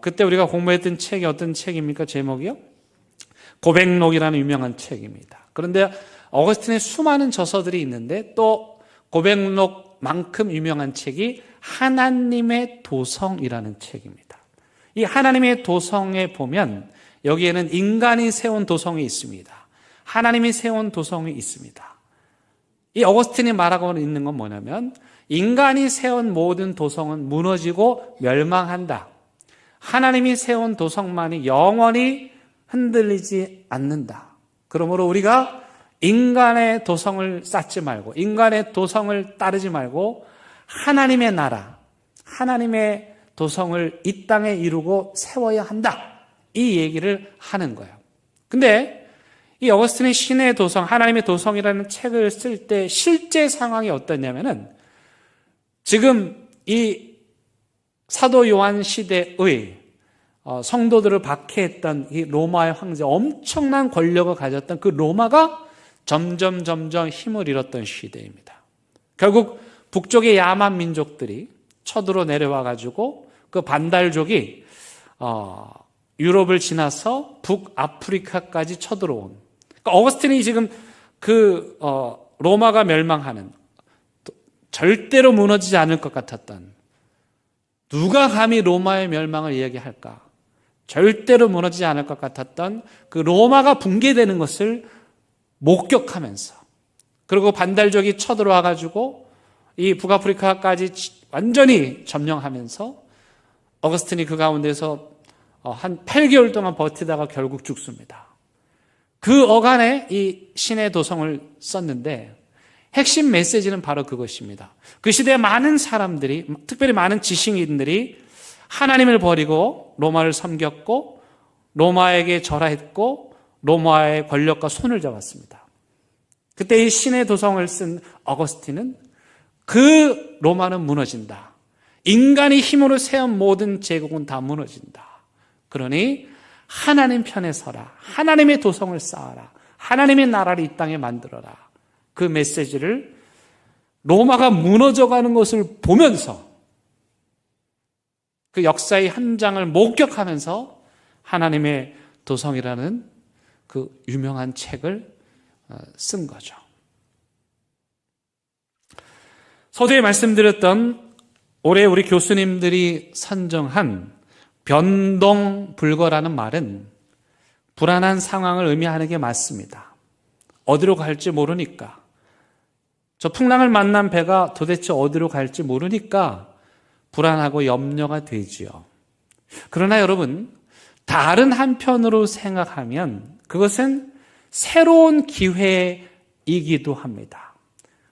그때 우리가 공부했던 책이 어떤 책입니까? 제목이요? 고백록이라는 유명한 책입니다. 그런데 어거스틴의 수많은 저서들이 있는데 또 고백록만큼 유명한 책이 하나님의 도성이라는 책입니다. 이 하나님의 도성에 보면 여기에는 인간이 세운 도성이 있습니다. 하나님이 세운 도성이 있습니다. 이 어거스틴이 말하고 있는 건 뭐냐면 인간이 세운 모든 도성은 무너지고 멸망한다. 하나님이 세운 도성만이 영원히 흔들리지 않는다. 그러므로 우리가 인간의 도성을 쌓지 말고 인간의 도성을 따르지 말고 하나님의 나라, 하나님의 도성을 이 땅에 이루고 세워야 한다. 이 얘기를 하는 거예요. 근데 이 어거스틴의 신의 도성, 하나님의 도성이라는 책을 쓸 때 실제 상황이 어떠냐면은 지금 이 사도 요한 시대의 성도들을 박해했던 이 로마의 황제, 엄청난 권력을 가졌던 그 로마가 점점 힘을 잃었던 시대입니다. 결국 북쪽의 야만 민족들이 쳐들어 내려와 가지고 그 반달족이 유럽을 지나서 북아프리카까지 쳐들어온. 그러니까 어거스틴이 지금 그 로마가 멸망하는, 절대로 무너지지 않을 것 같았던, 누가 감히 로마의 멸망을 이야기할까? 절대로 무너지지 않을 것 같았던 그 로마가 붕괴되는 것을 목격하면서, 그리고 반달족이 쳐들어와 가지고 이 북아프리카까지 완전히 점령하면서 어거스틴이 그 가운데서 한 8개월 동안 버티다가 결국 죽습니다. 그 어간에 이 신의 도성을 썼는데 핵심 메시지는 바로 그것입니다. 그 시대에 많은 사람들이, 특별히 많은 지식인들이 하나님을 버리고 로마를 섬겼고 로마에게 절하했고 로마의 권력과 손을 잡았습니다. 그때 이 신의 도성을 쓴 어거스틴은 그 로마는 무너진다. 인간이 힘으로 세운 모든 제국은 다 무너진다. 그러니 하나님 편에 서라. 하나님의 도성을 쌓아라. 하나님의 나라를 이 땅에 만들어라. 그 메시지를 로마가 무너져가는 것을 보면서 그 역사의 현장을 목격하면서 하나님의 도성이라는 그 유명한 책을 쓴 거죠. 서두에 말씀드렸던 올해 우리 교수님들이 선정한 변동불거라는 말은 불안한 상황을 의미하는 게 맞습니다. 어디로 갈지 모르니까, 저 풍랑을 만난 배가 도대체 어디로 갈지 모르니까 불안하고 염려가 되지요. 그러나 여러분, 다른 한편으로 생각하면 그것은 새로운 기회이기도 합니다.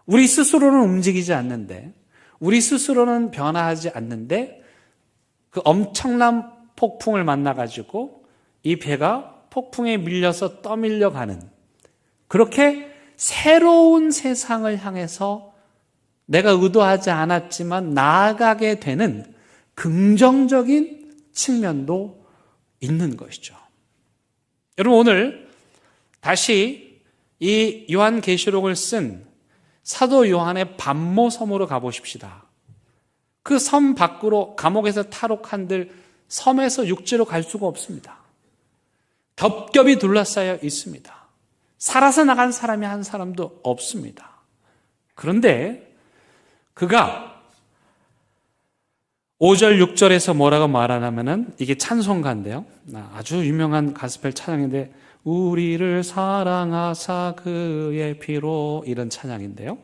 우리 스스로는 움직이지 않는데, 우리 스스로는 변화하지 않는데 그 엄청난 폭풍을 만나가지고 이 배가 폭풍에 밀려서 떠밀려 가는, 그렇게 새로운 세상을 향해서 내가 의도하지 않았지만 나아가게 되는 긍정적인 측면도 있는 것이죠. 여러분, 오늘 다시 이 요한계시록을 쓴 사도 요한의 반모섬으로 가보십시다. 그 섬 밖으로 감옥에서 탈옥한들 섬에서 육지로 갈 수가 없습니다. 겹겹이 둘러싸여 있습니다. 살아서 나간 사람이 한 사람도 없습니다. 그런데 그가 5절, 6절에서 뭐라고 말하냐면은, 이게 찬송가인데요. 아주 유명한 가스펠 찬양인데, 우리를 사랑하사 그의 피로, 이런 찬양인데요.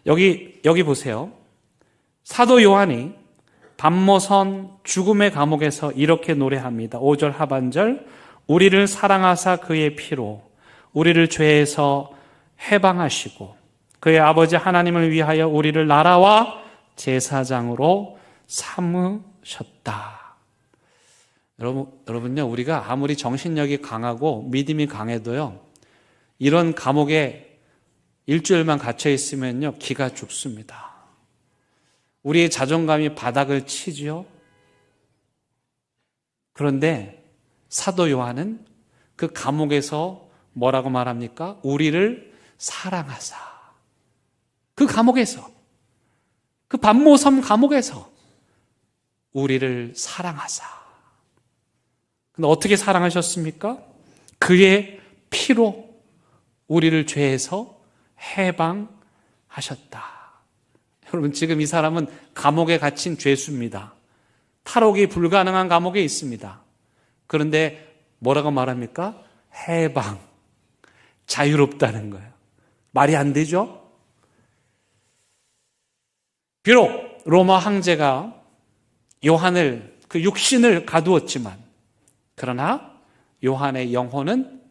여기 보세요. 사도 요한이 반모섬 죽음의 감옥에서 이렇게 노래합니다. 5절 하반절, 우리를 사랑하사 그의 피로 우리를 죄에서 해방하시고 그의 아버지 하나님을 위하여 우리를 나라와 제사장으로 삼으셨다. 여러분요, 우리가 아무리 정신력이 강하고 믿음이 강해도요, 이런 감옥에 일주일만 갇혀 있으면요, 기가 죽습니다. 우리의 자존감이 바닥을 치지요. 그런데 사도 요한은 그 감옥에서 뭐라고 말합니까? 우리를 사랑하사. 그 감옥에서, 그 반모섬 감옥에서 우리를 사랑하사. 근데 어떻게 사랑하셨습니까? 그의 피로 우리를 죄에서 해방하셨다. 여러분, 지금 이 사람은 감옥에 갇힌 죄수입니다. 탈옥이 불가능한 감옥에 있습니다. 그런데 뭐라고 말합니까? 해방, 자유롭다는 거예요. 말이 안 되죠? 비록 로마 황제가 요한을, 그 육신을 가두었지만, 그러나 요한의 영혼은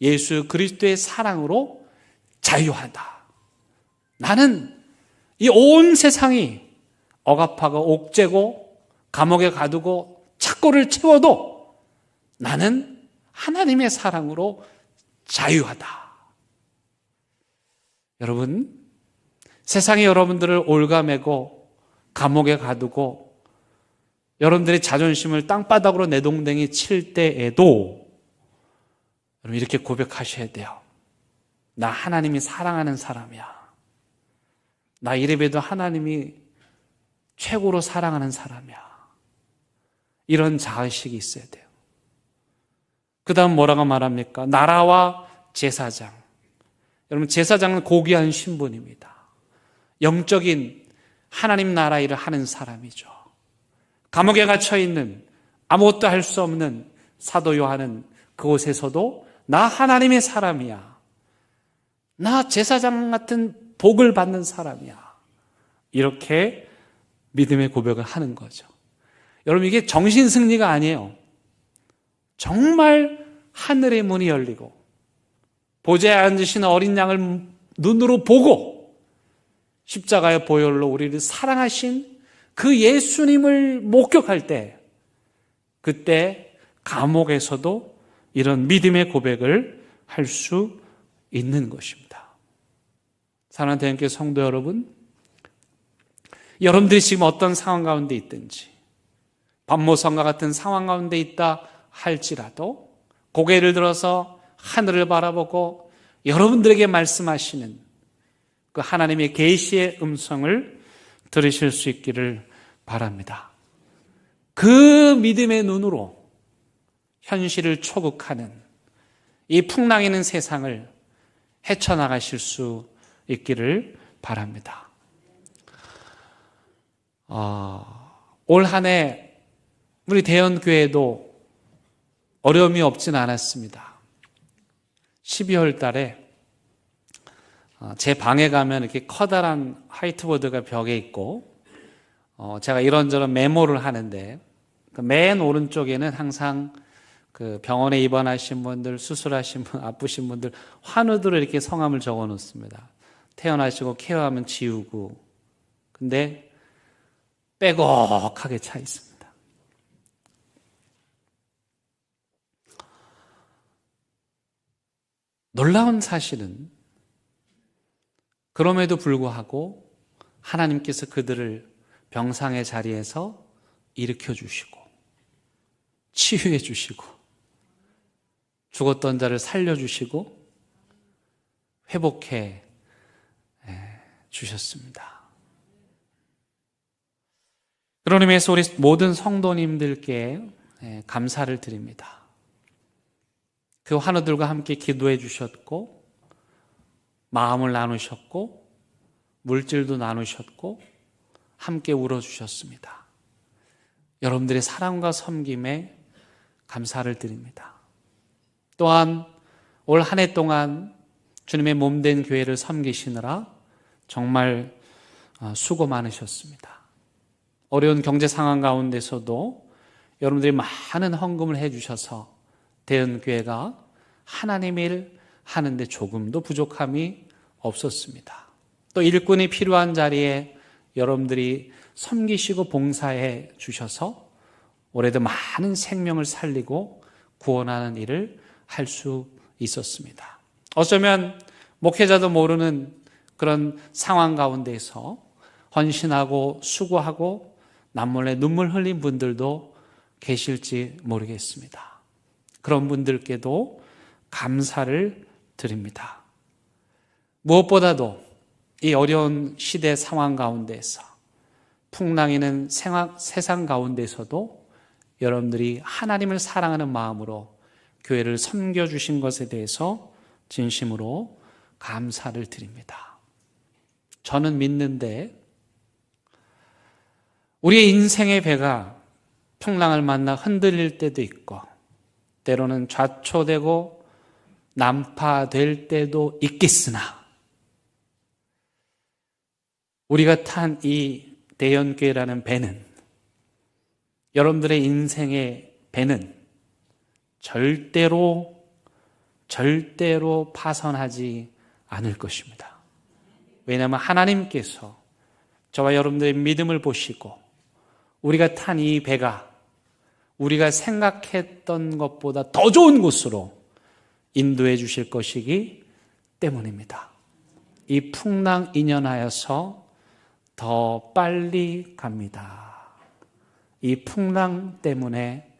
예수 그리스도의 사랑으로 자유하다. 나는 이 온 세상이 억압하고 옥죄고 감옥에 가두고 착고를 채워도 나는 하나님의 사랑으로 자유하다. 여러분, 세상이 여러분들을 올가매고 감옥에 가두고 여러분들의 자존심을 땅바닥으로 내동댕이 칠 때에도 여러분, 이렇게 고백하셔야 돼요. 나 하나님이 사랑하는 사람이야. 나 이래봬도 하나님이 최고로 사랑하는 사람이야. 이런 자의식이 있어야 돼요. 그 다음 뭐라고 말합니까? 나라와 제사장. 여러분, 제사장은 고귀한 신분입니다. 영적인 하나님 나라 일을 하는 사람이죠. 감옥에 갇혀있는 아무것도 할 수 없는 사도 요한은 그곳에서도 나 하나님의 사람이야. 나 제사장 같은 복을 받는 사람이야. 이렇게 믿음의 고백을 하는 거죠. 여러분, 이게 정신승리가 아니에요. 정말 하늘의 문이 열리고 보좌에 앉으신 어린 양을 눈으로 보고 십자가의 보혈로 우리를 사랑하신 그 예수님을 목격할 때, 그때 감옥에서도 이런 믿음의 고백을 할 수 있는 것입니다. 사랑하는 대형교회 성도 여러분, 여러분들이 지금 어떤 상황 가운데 있든지, 반모섬과 같은 상황 가운데 있다 할지라도 고개를 들어서 하늘을 바라보고 여러분들에게 말씀하시는 그 하나님의 계시의 음성을 들으실 수 있기를 바랍니다. 그 믿음의 눈으로 현실을 초국하는 이 풍랑 있는 세상을 헤쳐나가실 수 있기를 바랍니다. 올 한 해 우리 대연교회도 어려움이 없진 않았습니다. 12월 달에 제 방에 가면 이렇게 커다란 화이트보드가 벽에 있고 제가 이런저런 메모를 하는데 그 맨 오른쪽에는 항상 그 병원에 입원하신 분들, 수술하신 분, 아프신 분들 환우들을 이렇게 성함을 적어 놓습니다. 태어나시고 케어하면 지우고. 근데 빼곡하게 차 있습니다. 놀라운 사실은 그럼에도 불구하고 하나님께서 그들을 병상의 자리에서 일으켜 주시고 치유해 주시고 죽었던 자를 살려 주시고 회복해 주셨습니다. 그런 의미에서 우리 모든 성도님들께 감사를 드립니다. 그 환우들과 함께 기도해 주셨고 마음을 나누셨고 물질도 나누셨고 함께 울어주셨습니다. 여러분들의 사랑과 섬김에 감사를 드립니다. 또한 올 한 해 동안 주님의 몸된 교회를 섬기시느라 정말 수고 많으셨습니다. 어려운 경제 상황 가운데서도 여러분들이 많은 헌금을 해주셔서 대연교회가 하나님 일 하는데 조금도 부족함이 없었습니다. 또 일꾼이 필요한 자리에 여러분들이 섬기시고 봉사해 주셔서 올해도 많은 생명을 살리고 구원하는 일을 할 수 있었습니다. 어쩌면 목회자도 모르는 그런 상황 가운데서 헌신하고 수고하고 남몰래 눈물 흘린 분들도 계실지 모르겠습니다. 그런 분들께도 감사를 드립니다. 무엇보다도 이 어려운 시대 상황 가운데서 풍랑이는 세상 가운데서도 여러분들이 하나님을 사랑하는 마음으로 교회를 섬겨주신 것에 대해서 진심으로 감사를 드립니다. 저는 믿는데 우리의 인생의 배가 풍랑을 만나 흔들릴 때도 있고 때로는 좌초되고 난파될 때도 있겠으나 우리가 탄 이 대연교회라는 배는 여러분들의 인생의 배는 절대로 파선하지 않을 것입니다. 왜냐하면 하나님께서 저와 여러분들의 믿음을 보시고 우리가 탄 이 배가 우리가 생각했던 것보다 더 좋은 곳으로 인도해 주실 것이기 때문입니다. 이 풍랑 인연하여서 더 빨리 갑니다. 이 풍랑 때문에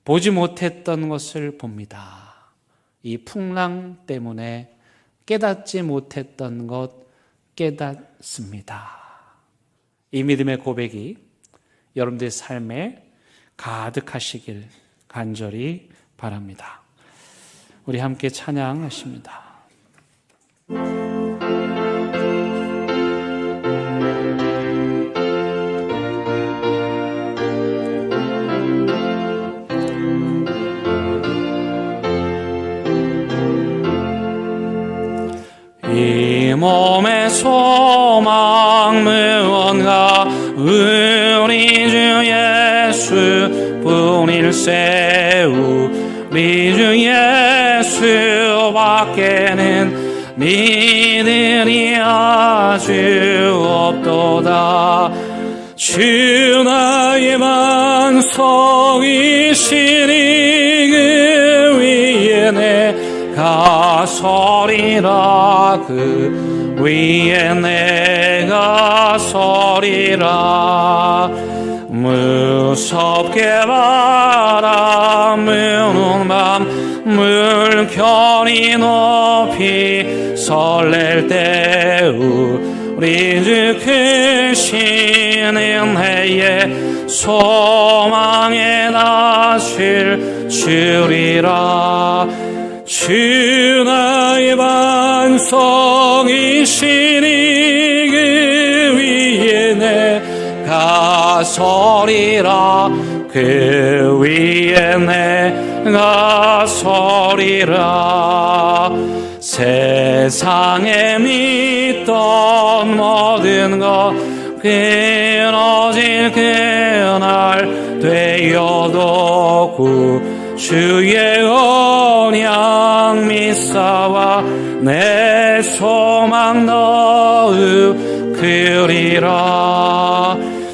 보지 못했던 것을 봅니다. 이 풍랑 때문에 깨닫지 못했던 것 깨닫습니다. 이 믿음의 고백이 여러분들의 삶에 가득하시길 간절히 바랍니다. 우리 함께 찬양하십니다. 이 몸의 소망 무언가 우리 주 예수뿐일세. 우리 주 예수밖에는 믿음이 아주 없도다. 주 나의 반석이시니 그 위에 내가 서리라. 그 위에 내가 서리라. 무섭게 바람 부는 밤 물결이 높이 설렐 때 우리 주 크신 은혜에 소망에 다실 주리라. 주 나의 반석이시니 그 위에 내가 서리라. 그 위에 내가 서리라. 세상에 믿던 모든 것 끊어질 그날 되어도 구주의 언약 믿사와 내 소망 넣으리라.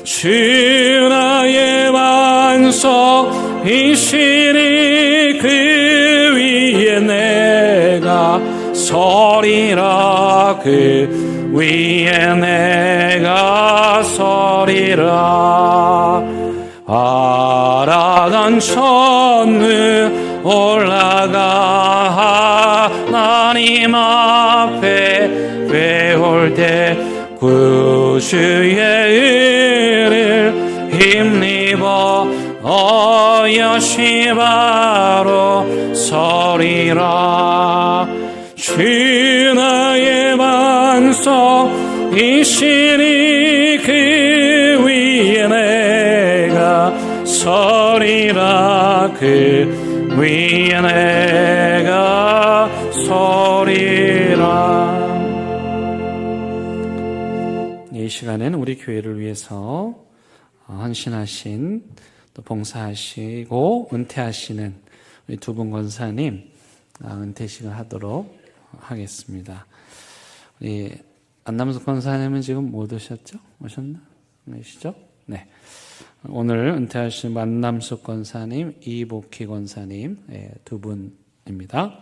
주 나의 반석이시니 그 위에 내가 서리라. 그 위에 내가 서리라. 아라던 천문 올라가 하나님 앞에 배울 때 구주의 은혜를 힘입어 여시 바로 서리라. 주 나의 반석이시니 그 위에 내가 서리라. 그 위에 내가 서리라. 이 시간에는 우리 교회를 위해서 헌신하신 또 봉사하시고 은퇴하시는 우리 두 분 권사님 은퇴식을 하도록 하겠습니다. 우리 안남숙 권사님은 지금 못 오셨죠? 오셨나? 계시죠? 네. 오늘 은퇴하신 안남숙 권사님, 이복희 권사님 두 분입니다.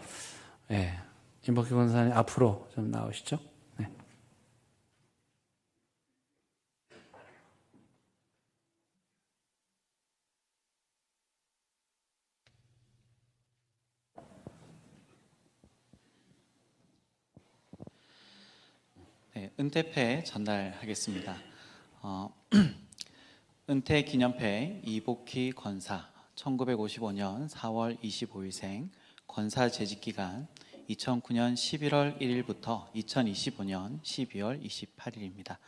이복희 권사님 앞으로 좀 나오시죠? 네. 네, 은퇴패 전달하겠습니다. 은퇴 기념패 이복희 권사 1955년 4월 25일생 권사 재직기간 2009년 11월 1일부터 2025년 12월 28일입니다.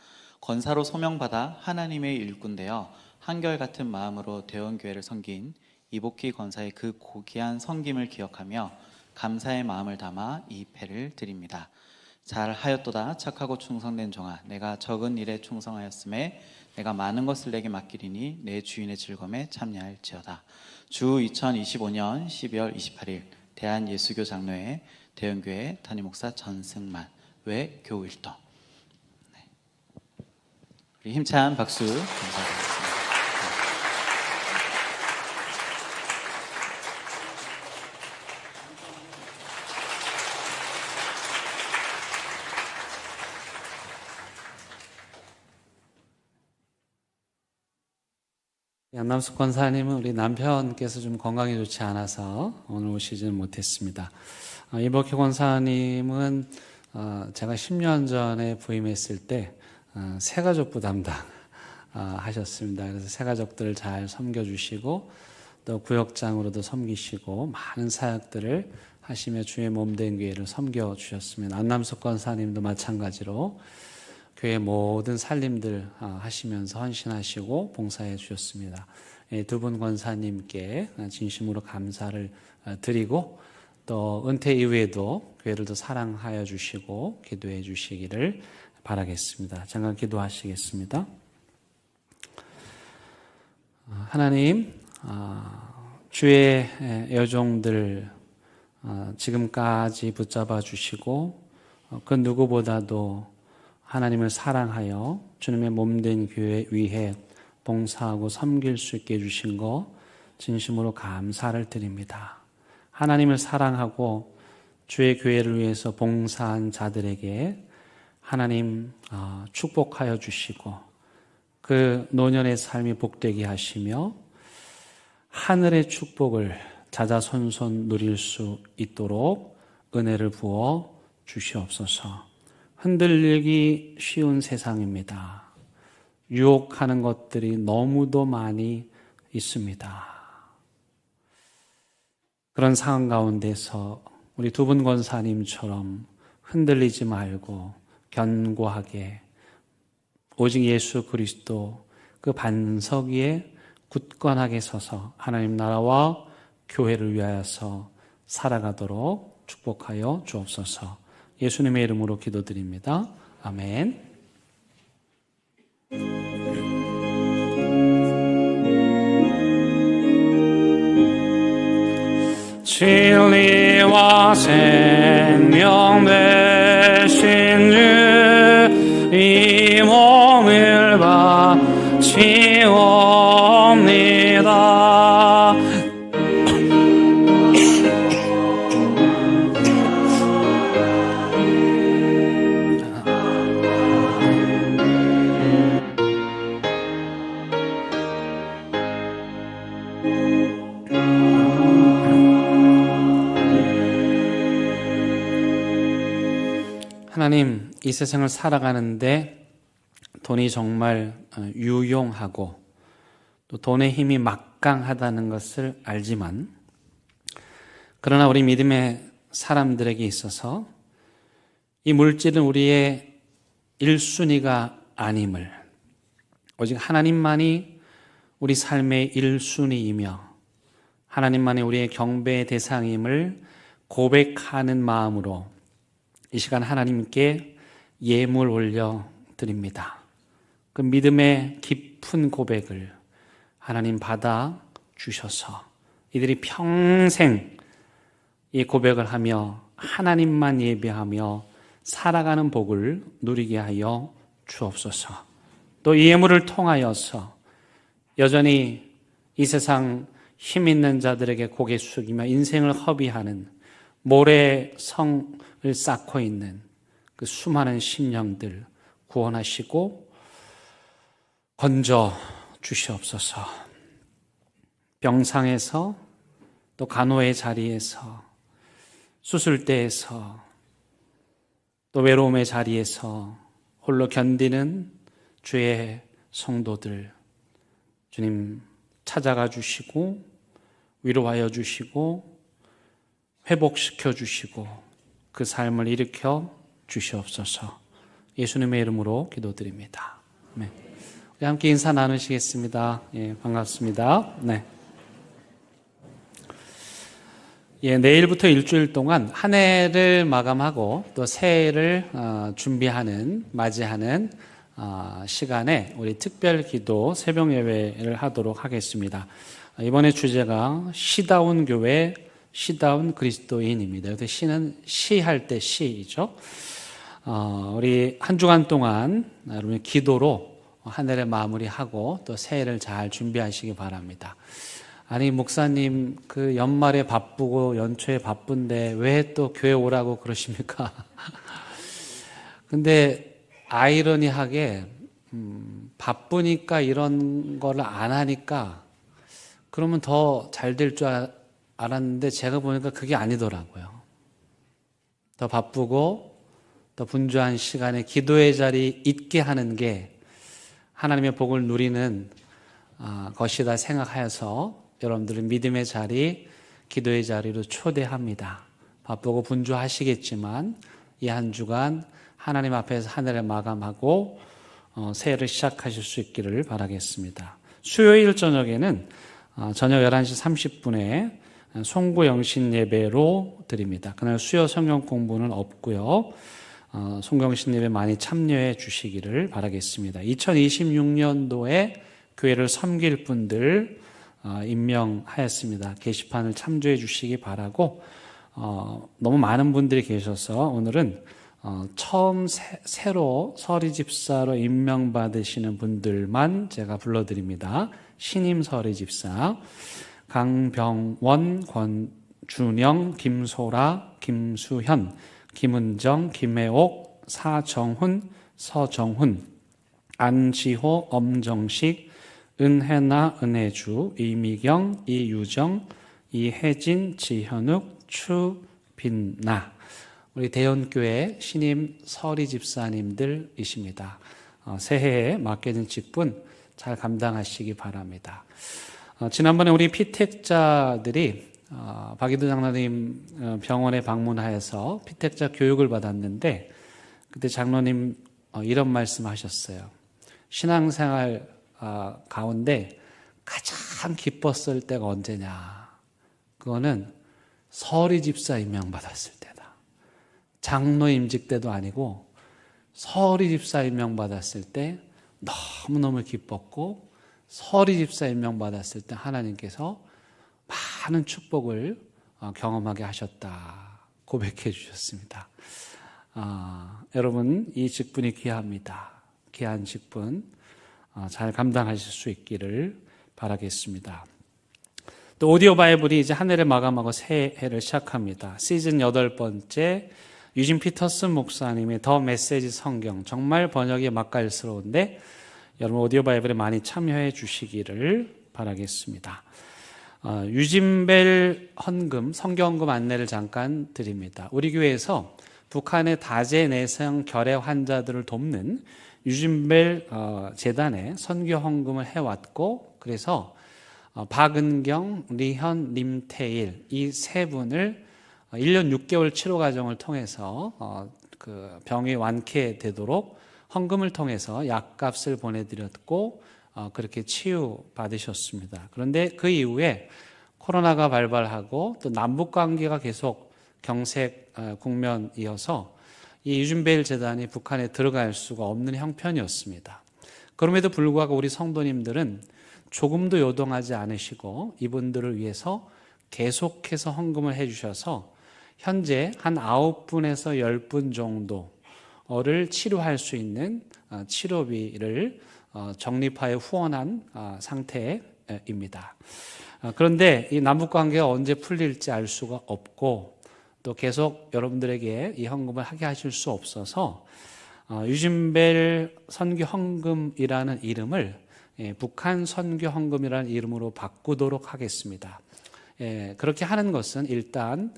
권사로 소명받아 하나님의 일꾼되어 한결같은 마음으로 대원교회를 섬긴 이복희 권사의 그 고귀한 섬김을 기억하며 감사의 마음을 담아 이 패를 드립니다. 잘하였도다 착하고 충성된 종아, 내가 적은 일에 충성하였음에 내가 많은 것을 내게 맡기리니 내 주인의 즐거움에 참여할지어다. 주 2025년 12월 28일 대한예수교 장로회 대원교회 담임목사 전승만 외교일동. 우리 힘찬 박수 감사드립니다. 안남숙 권사님은 우리 남편께서 좀 건강이 좋지 않아서 오늘 오시지는 못했습니다. 이복희 권사님은 제가 10년 전에 부임했을 때 새가족부 담당 하셨습니다. 그래서 새가족들을 잘 섬겨주시고 또 구역장으로도 섬기시고 많은 사역들을 하시며 주의 몸된 교회를 섬겨주셨습니다. 안남숙 권사님도 마찬가지로 교회 모든 살림들 하시면서 헌신하시고 봉사해 주셨습니다. 두 분 권사님께 진심으로 감사를 드리고 또 은퇴 이후에도 교회를 더 사랑하여 주시고 기도해 주시기를 바라겠습니다. 잠깐 기도하시겠습니다. 하나님, 주의 여종들 지금까지 붙잡아 주시고 그 누구보다도 하나님을 사랑하여 주님의 몸된 교회 위해 봉사하고 섬길 수 있게 해주신 거 진심으로 감사를 드립니다. 하나님을 사랑하고 주의 교회를 위해서 봉사한 자들에게 하나님 축복하여 주시고 그 노년의 삶이 복되게 하시며 하늘의 축복을 자자손손 누릴 수 있도록 은혜를 부어 주시옵소서. 흔들리기 쉬운 세상입니다. 유혹하는 것들이 너무도 많이 있습니다. 그런 상황 가운데서 우리 두 분 권사님처럼 흔들리지 말고 견고하게 오직 예수 그리스도 그 반석 위에 굳건하게 서서 하나님 나라와 교회를 위하여서 살아가도록 축복하여 주옵소서. 예수님의 이름으로 기도드립니다. 아멘. 진리와 생명 되신 주 이 몸을 바치옵니다. 하나님, 이 세상을 살아가는데 돈이 정말 유용하고 또 돈의 힘이 막강하다는 것을 알지만, 그러나 우리 믿음의 사람들에게 있어서 이 물질은 우리의 1순위가 아님을, 오직 하나님만이 우리 삶의 1순위이며 하나님만이 우리의 경배의 대상임을 고백하는 마음으로 이 시간 하나님께 예물 올려 드립니다. 그 믿음의 깊은 고백을 하나님 받아 주셔서 이들이 평생 이 고백을 하며 하나님만 예배하며 살아가는 복을 누리게 하여 주옵소서. 또 이 예물을 통하여서 여전히 이 세상 힘 있는 자들에게 고개 숙이며 인생을 허비하는 모래성을 쌓고 있는 그 수많은 심령들 구원하시고 건져 주시옵소서. 병상에서 또 간호의 자리에서 수술대에서 또 외로움의 자리에서 홀로 견디는 주의 성도들 주님 찾아가 주시고 위로하여 주시고 회복시켜 주시고 그 삶을 일으켜 주시옵소서. 예수님의 이름으로 기도드립니다. 네. 우리 함께 인사 나누시겠습니다. 예, 반갑습니다. 네. 예, 내일부터 일주일 동안 한 해를 마감하고 또 새해를 준비하는, 맞이하는 시간에 우리 특별 기도 새벽 예배를 하도록 하겠습니다. 이번에 주제가 시다운 교회, 시다운 그리스도인입니다. 그래서 시는 시할 때 시이죠. 우리 한 주간 동안 여러분 기도로 한 해를 마무리하고 또 새해를 잘 준비하시기 바랍니다. 아니 목사님 그 연말에 바쁘고 연초에 바쁜데 왜 또 교회 오라고 그러십니까? 근데 아이러니하게 바쁘니까 이런 걸 안 하니까 그러면 더 잘 될 줄 알았는데 제가 보니까 그게 아니더라고요. 더 바쁘고 더 분주한 시간에 기도의 자리 있게 하는 게 하나님의 복을 누리는 것이다 생각하여서 여러분들은 믿음의 자리, 기도의 자리로 초대합니다. 바쁘고 분주하시겠지만 이 한 주간 하나님 앞에서 한 해를 마감하고 새해를 시작하실 수 있기를 바라겠습니다. 수요일 저녁에는 저녁 11시 30분에 송구 영신 예배로 드립니다. 그날 수요 성경 공부는 없고요. 송경신 예배 많이 참여해 주시기를 바라겠습니다. 2026년도에 교회를 섬길 분들 임명하였습니다. 게시판을 참조해 주시기 바라고 너무 많은 분들이 계셔서 오늘은 처음 새로 서리집사로 임명받으시는 분들만 제가 불러드립니다. 신임 서리집사 강병원, 권준영, 김소라, 김수현, 김은정, 김혜옥, 사정훈, 서정훈, 안지호, 엄정식, 은혜나, 은혜주, 이미경, 이유정, 이혜진, 지현욱, 추빈나 우리 대연교회 신임 서리 집사님들이십니다. 새해에 맡겨진 직분 잘 감당하시기 바랍니다. 지난번에 우리 피택자들이 박이도 장로님 병원에 방문하여서 피택자 교육을 받았는데 그때 장로님 이런 말씀하셨어요. 신앙생활 가운데 가장 기뻤을 때가 언제냐? 그거는 서리 집사 임명받았을 때다. 장로 임직 때도 아니고 서리 집사 임명받았을 때 너무너무 기뻤고 서리 집사 임명받았을 때 하나님께서 많은 축복을 경험하게 하셨다 고백해 주셨습니다. 여러분 이 직분이 귀합니다. 귀한 직분 잘 감당하실 수 있기를 바라겠습니다. 또 오디오 바이블이 이제 한 해를 마감하고 새 해를 시작합니다. 시즌 8번째 유진 피터슨 목사님의 더 메시지 성경, 정말 번역이 맛깔스러운데 여러분 오디오 바이블에 많이 참여해 주시기를 바라겠습니다. 유진벨 헌금, 성경헌금 안내를 잠깐 드립니다. 우리 교회에서 북한의 다재 내성 결핵 환자들을 돕는 유진벨 재단에 선교 헌금을 해왔고, 그래서 박은경, 리현, 림태일 이 세 분을 1년 6개월 치료 과정을 통해서 그 병이 완쾌되도록 헌금을 통해서 약값을 보내드렸고 그렇게 치유받으셨습니다. 그런데 그 이후에 코로나가 발발하고 또 남북관계가 계속 경색 국면이어서 이 유진벨 재단이 북한에 들어갈 수가 없는 형편이었습니다. 그럼에도 불구하고 우리 성도님들은 조금도 요동하지 않으시고 이분들을 위해서 계속해서 헌금을 해주셔서 현재 한 9분에서 10분 정도를 치료할 수 있는 치료비를 적립하여 후원한 상태입니다. 그런데 이 남북관계가 언제 풀릴지 알 수가 없고 또 계속 여러분들에게 이 헌금을 하게 하실 수 없어서 유진벨 선교 헌금이라는 이름을 북한 선교 헌금이라는 이름으로 바꾸도록 하겠습니다. 그렇게 하는 것은 일단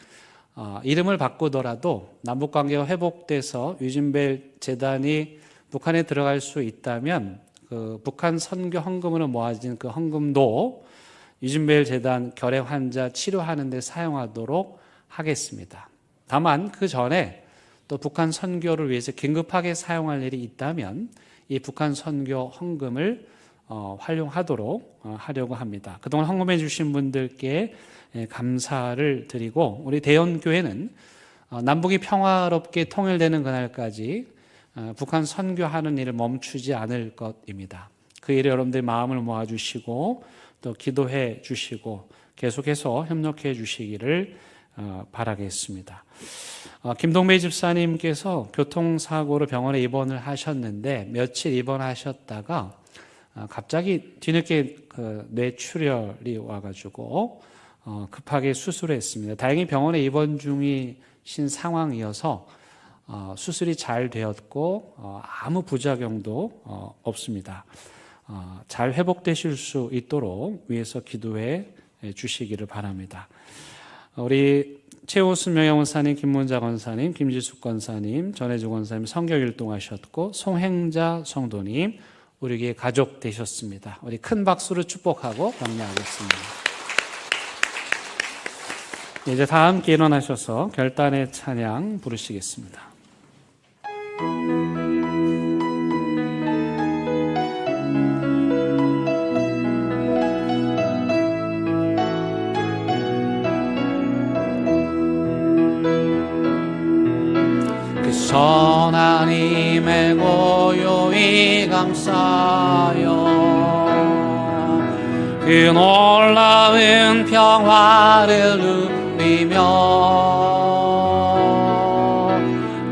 이름을 바꾸더라도 남북관계가 회복돼서 유진벨 재단이 북한에 들어갈 수 있다면 그 북한 선교 헌금으로 모아진 그 헌금도 유진벨 재단 결핵 환자 치료하는 데 사용하도록 하겠습니다. 다만 그 전에 또 북한 선교를 위해서 긴급하게 사용할 일이 있다면 이 북한 선교 헌금을 활용하도록 하려고 합니다. 그동안 헌금해 주신 분들께 감사를 드리고 우리 대연교회는 남북이 평화롭게 통일되는 그날까지 북한 선교하는 일을 멈추지 않을 것입니다. 그 일에 여러분들이 마음을 모아주시고 또 기도해 주시고 계속해서 협력해 주시기를 바라겠습니다. 김동배 집사님께서 교통사고로 병원에 입원을 하셨는데 며칠 입원하셨다가 갑자기 뒤늦게 뇌출혈이 와가지고 급하게 수술을 했습니다. 다행히 병원에 입원 중이신 상황이어서 수술이 잘 되었고 아무 부작용도 없습니다. 잘 회복되실 수 있도록 위해서 기도해 주시기를 바랍니다. 우리 최호수 명예원사님, 김문자 권사님, 김지숙 권사님, 전혜주 권사님 성경일동하셨고 송행자 성도님 우리 교회 가족 되셨습니다. 우리 큰 박수로 축복하고 격려하겠습니다. 이제 다 함께 일어나셔서 결단의 찬양 부르시겠습니다. 하나님의 고요히 감사여 그 놀라운 평화를 누리며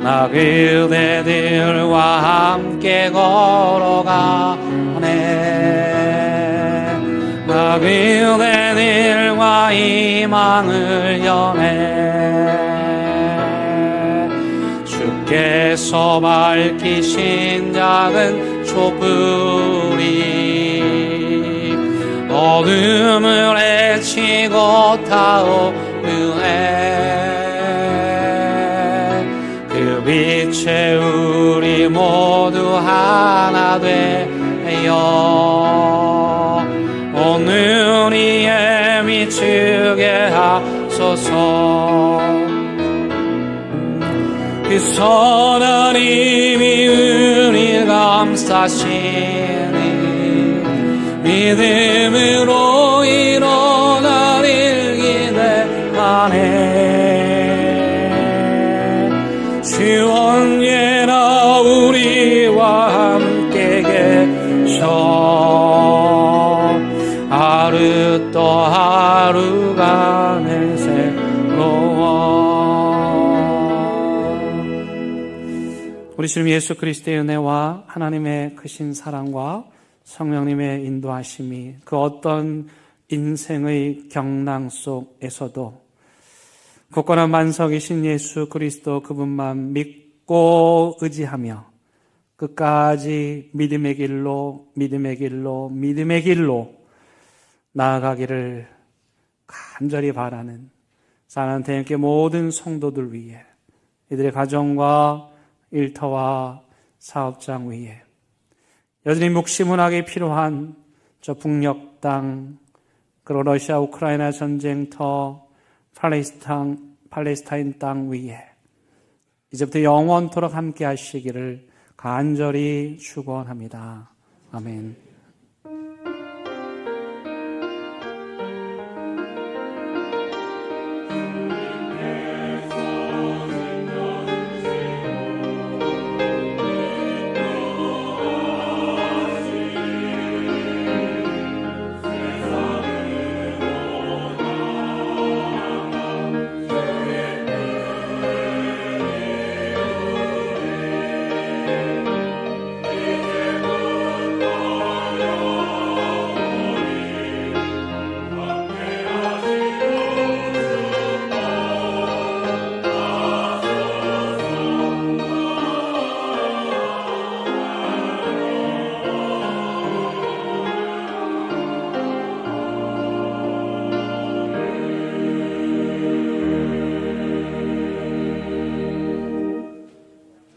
나 그대들과 함께 걸어가네 나 그대들과 희망을 여네 주께서 밝히신 작은 촛불이 어둠을 헤치고 타오르네 그 빛에 우리 모두 하나 하소서. 그 선한 힘이 우리 감싸시니 믿음으로 일어나길 기대하네. 주 언제나 우리와 함께 계셔. 하루 또 하루가 내 새로워. 우리 주님 예수 그리스도의 은혜와 하나님의 크신 사랑과 성령님의 인도하심이 그 어떤 인생의 경랑 속에서도 굳건한 만석이신 예수 그리스도 그분만 믿고 의지하며 끝까지 믿음의 길로 나아가기를 간절히 바라는 사랑하는 대형교회 모든 성도들 위해, 이들의 가정과 일터와 사업장 위에 여전히 묵시문학이 필요한 저 북녘 땅, 그리고 러시아 우크라이나 전쟁터, 팔레스타인 땅 위에 이제부터 영원토록 함께 하시기를 간절히 축원합니다. 아멘.